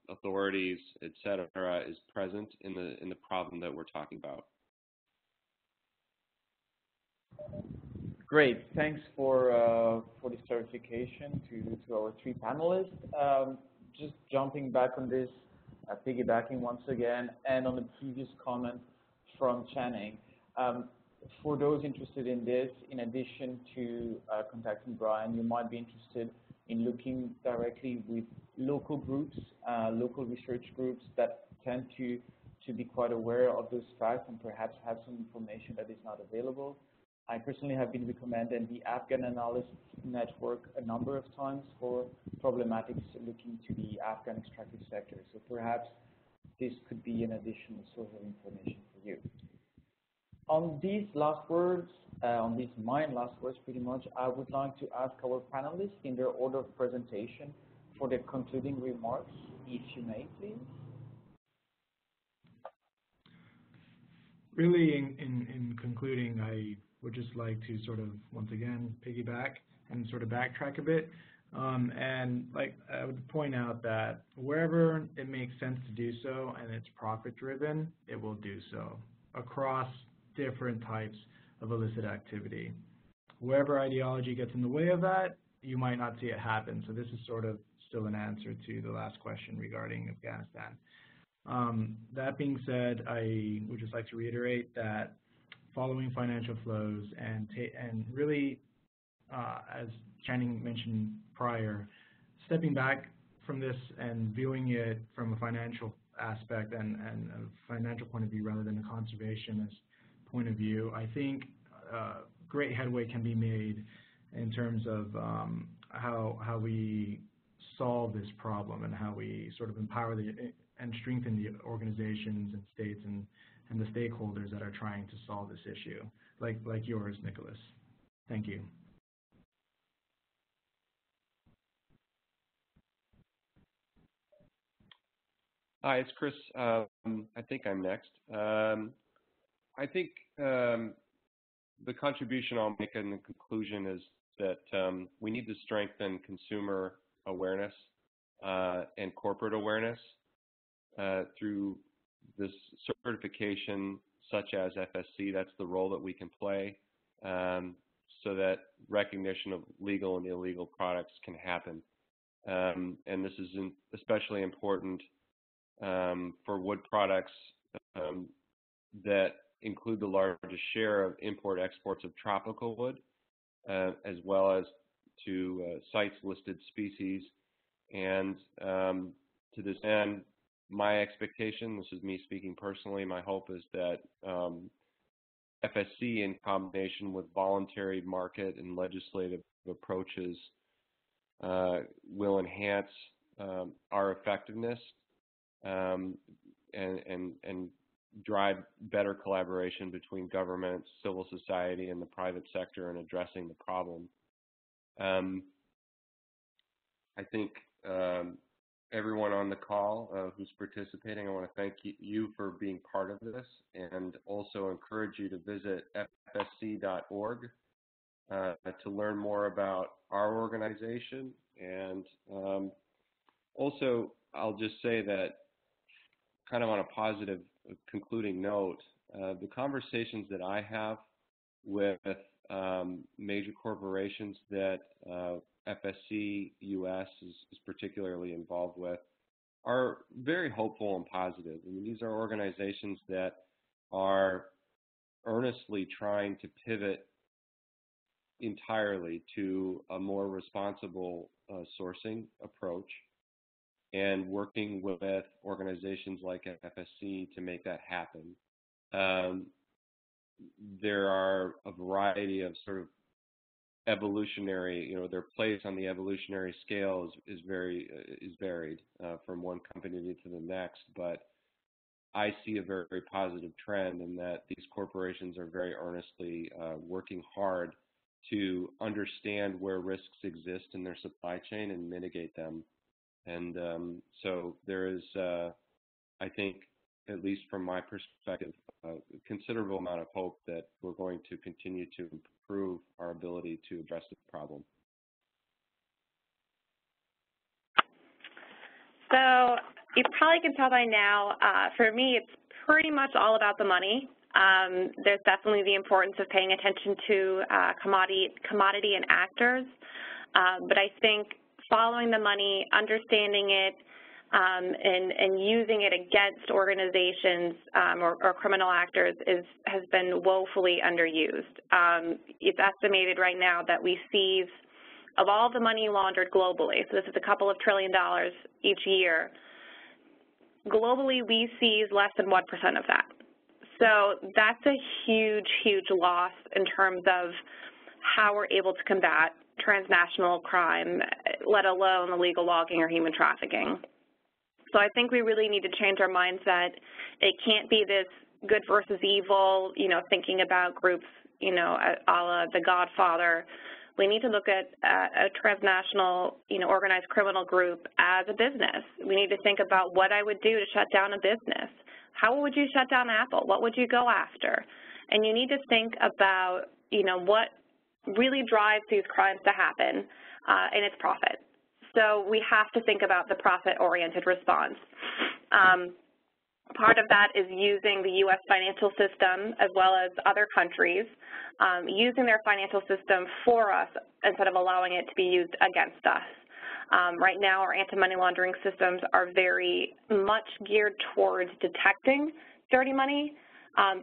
authorities, et cetera, is present in the problem that we're talking about. Great, thanks for the clarification to our three panelists. Just jumping back on this, piggybacking once again, and on the previous comment from Channing. For those interested in this, in addition to contacting Brian, you might be interested in looking directly with local groups, local research groups that tend to be quite aware of those facts and perhaps have some information that is not available. I personally have been recommended the Afghan Analysts Network a number of times for problematics looking to the Afghan extractive sector. So perhaps this could be an additional source of information for you. On these last words, mine last words pretty much, I would like to ask our panelists in their order of presentation for their concluding remarks, if you may, please. Really, in concluding, I would just like to sort of, once again, piggyback and sort of backtrack a bit. And like I would point out that wherever it makes sense to do so and it's profit-driven, it will do so across different types of illicit activity. Wherever ideology gets in the way of that, you might not see it happen. So this is sort of still an answer to the last question regarding Afghanistan. That being said, I would just like to reiterate that following financial flows and really, as Channing mentioned prior, stepping back from this and viewing it from a financial aspect and a financial point of view rather than a conservationist point of view, I think great headway can be made in terms of how we solve this problem and how we sort of empower and strengthen the organizations and states and the stakeholders that are trying to solve this issue, like yours, Nicholas. Thank you. Hi, it's Chris. I think I'm next. I think the contribution I'll make in the conclusion is that we need to strengthen consumer awareness and corporate awareness through this certification such as FSC. That's the role that we can play so that recognition of legal and illegal products can happen. And this is especially important for wood products that include the largest share of import-exports of tropical wood, as well as to CITES-listed species. And to this end, my expectation, this is me speaking personally, my hope is that FSC, in combination with voluntary market and legislative approaches, will enhance our effectiveness and drive better collaboration between government, civil society, and the private sector in addressing the problem. I think everyone on the call who's participating, I want to thank you for being part of this, and also encourage you to visit fsc.org to learn more about our organization. And also, I'll just say that, kind of on a positive concluding note, the conversations that I have with major corporations that FSC US is particularly involved with are very hopeful and positive. I mean, these are organizations that are earnestly trying to pivot entirely to a more responsible sourcing approach, and working with organizations like FSC to make that happen. There are a variety of sort of evolutionary, their place on the evolutionary scale is varied from one company to the next, but I see a very, very positive trend in that these corporations are very earnestly working hard to understand where risks exist in their supply chain and mitigate them. And so there is, I think, at least from my perspective, a considerable amount of hope that we're going to continue to improve our ability to address the problem. So you probably can tell by now, for me, it's pretty much all about the money. There's definitely the importance of paying attention to commodity and actors, but I think following the money, understanding it, and using it against organizations or criminal actors has been woefully underused. It's estimated right now that we seize, of all the money laundered globally, so this is a couple of $1 trillion each year, globally we seize less than 1% of that. So that's a huge, huge loss in terms of how we're able to combat transnational crime, let alone illegal logging or human trafficking. So I think we really need to change our mindset. It can't be this good versus evil, thinking about groups, a la The Godfather. We need to look at a transnational, organized criminal group as a business. We need to think about what I would do to shut down a business. How would you shut down Apple? What would you go after? And you need to think about, what really drives these crimes to happen, and it's profit. So we have to think about the profit-oriented response. Part of that is using the U.S. financial system as well as other countries, using their financial system for us instead of allowing it to be used against us. Right now, our anti-money laundering systems are very much geared towards detecting dirty money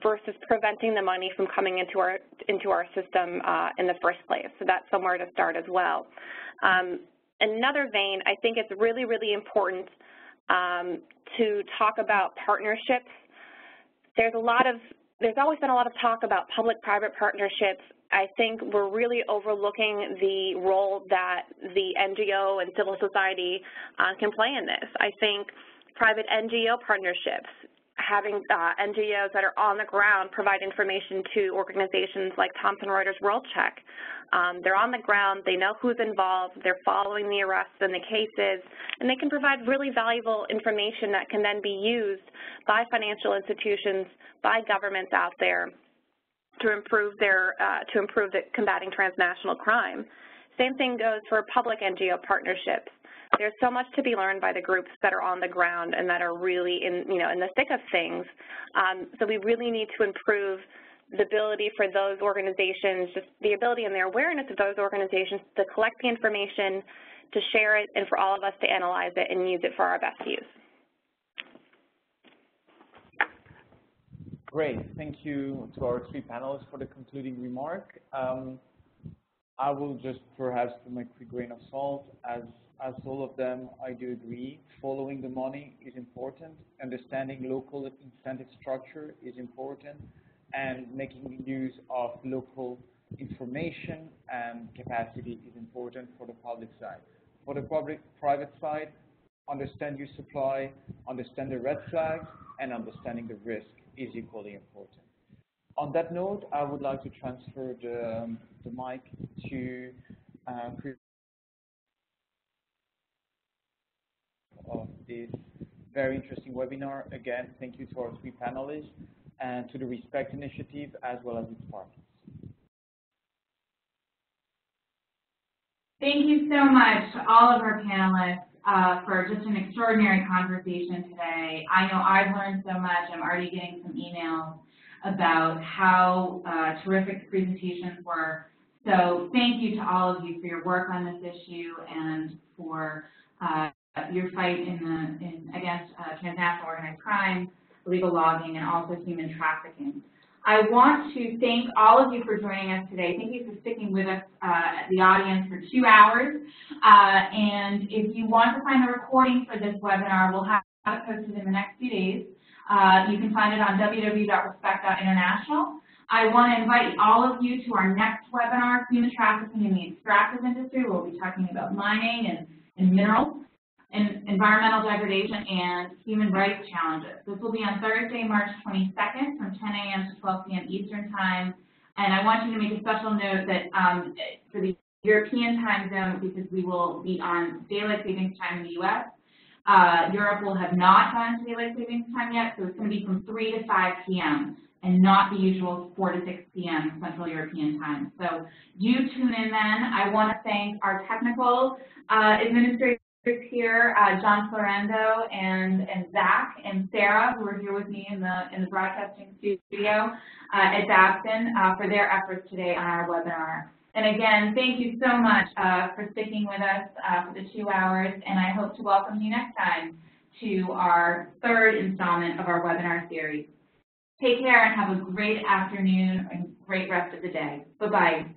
versus preventing the money from coming into our system in the first place. So that's somewhere to start as well. Another vein, I think it's really, really important to talk about partnerships. There's always been a lot of talk about public-private partnerships. I think we're really overlooking the role that the NGO and civil society can play in this. I think private NGO partnerships, having NGOs that are on the ground provide information to organizations like Thomson Reuters World Check. They're on the ground, they know who's involved, they're following the arrests and the cases, and they can provide really valuable information that can then be used by financial institutions, by governments out there to improve combating transnational crime. Same thing goes for public NGO partnerships. There's so much to be learned by the groups that are on the ground and that are really in the thick of things. So we really need to improve the ability for those organizations, just the ability and their awareness of those organizations to collect the information, to share it, and for all of us to analyze it and use it for our best use. Great. Thank you to our three panelists for the concluding remark. I will just perhaps put my quick grain of salt. As all of them, I do agree. Following the money is important. Understanding local incentive structure is important. And making use of local information and capacity is important for the public side. For the private side, understand your supply, understand the red flags, and understanding the risk is equally important. On that note, I would like to transfer the mic to Chris of this very interesting webinar. Again, thank you to our three panelists and to the RESPECT initiative as well as its partners. Thank you so much to all of our panelists for just an extraordinary conversation today. I know I've learned so much. I'm already getting some emails about how terrific the presentations were. So thank you to all of you for your work on this issue and for your fight against transnational organized crime, illegal logging, and also human trafficking. I want to thank all of you for joining us today. Thank you for sticking with us, the audience, for 2 hours. And if you want to find the recording for this webinar, we'll have it posted in the next few days. You can find it on www.respect.international. I want to invite all of you to our next webinar, Human Trafficking in the Extractive Industry, where we'll be talking about mining and minerals, and environmental degradation and human rights challenges. This will be on Thursday, March 22nd from 10 a.m. to 12 p.m. Eastern Time. And I want you to make a special note that for the European time zone, because we will be on daylight savings time in the U.S., Europe will have not gone to daylight savings time yet, so it's going to be from 3 to 5 p.m. and not the usual 4 to 6 p.m. Central European time. So do tune in then. I want to thank our technical administrators here, John Florendo and Zach and Sarah, who are here with me in the broadcasting studio at Babson for their efforts today on our webinar. And again, thank you so much for sticking with us for the 2 hours, and I hope to welcome you next time to our third installment of our webinar series. Take care and have a great afternoon and great rest of the day. Bye-bye.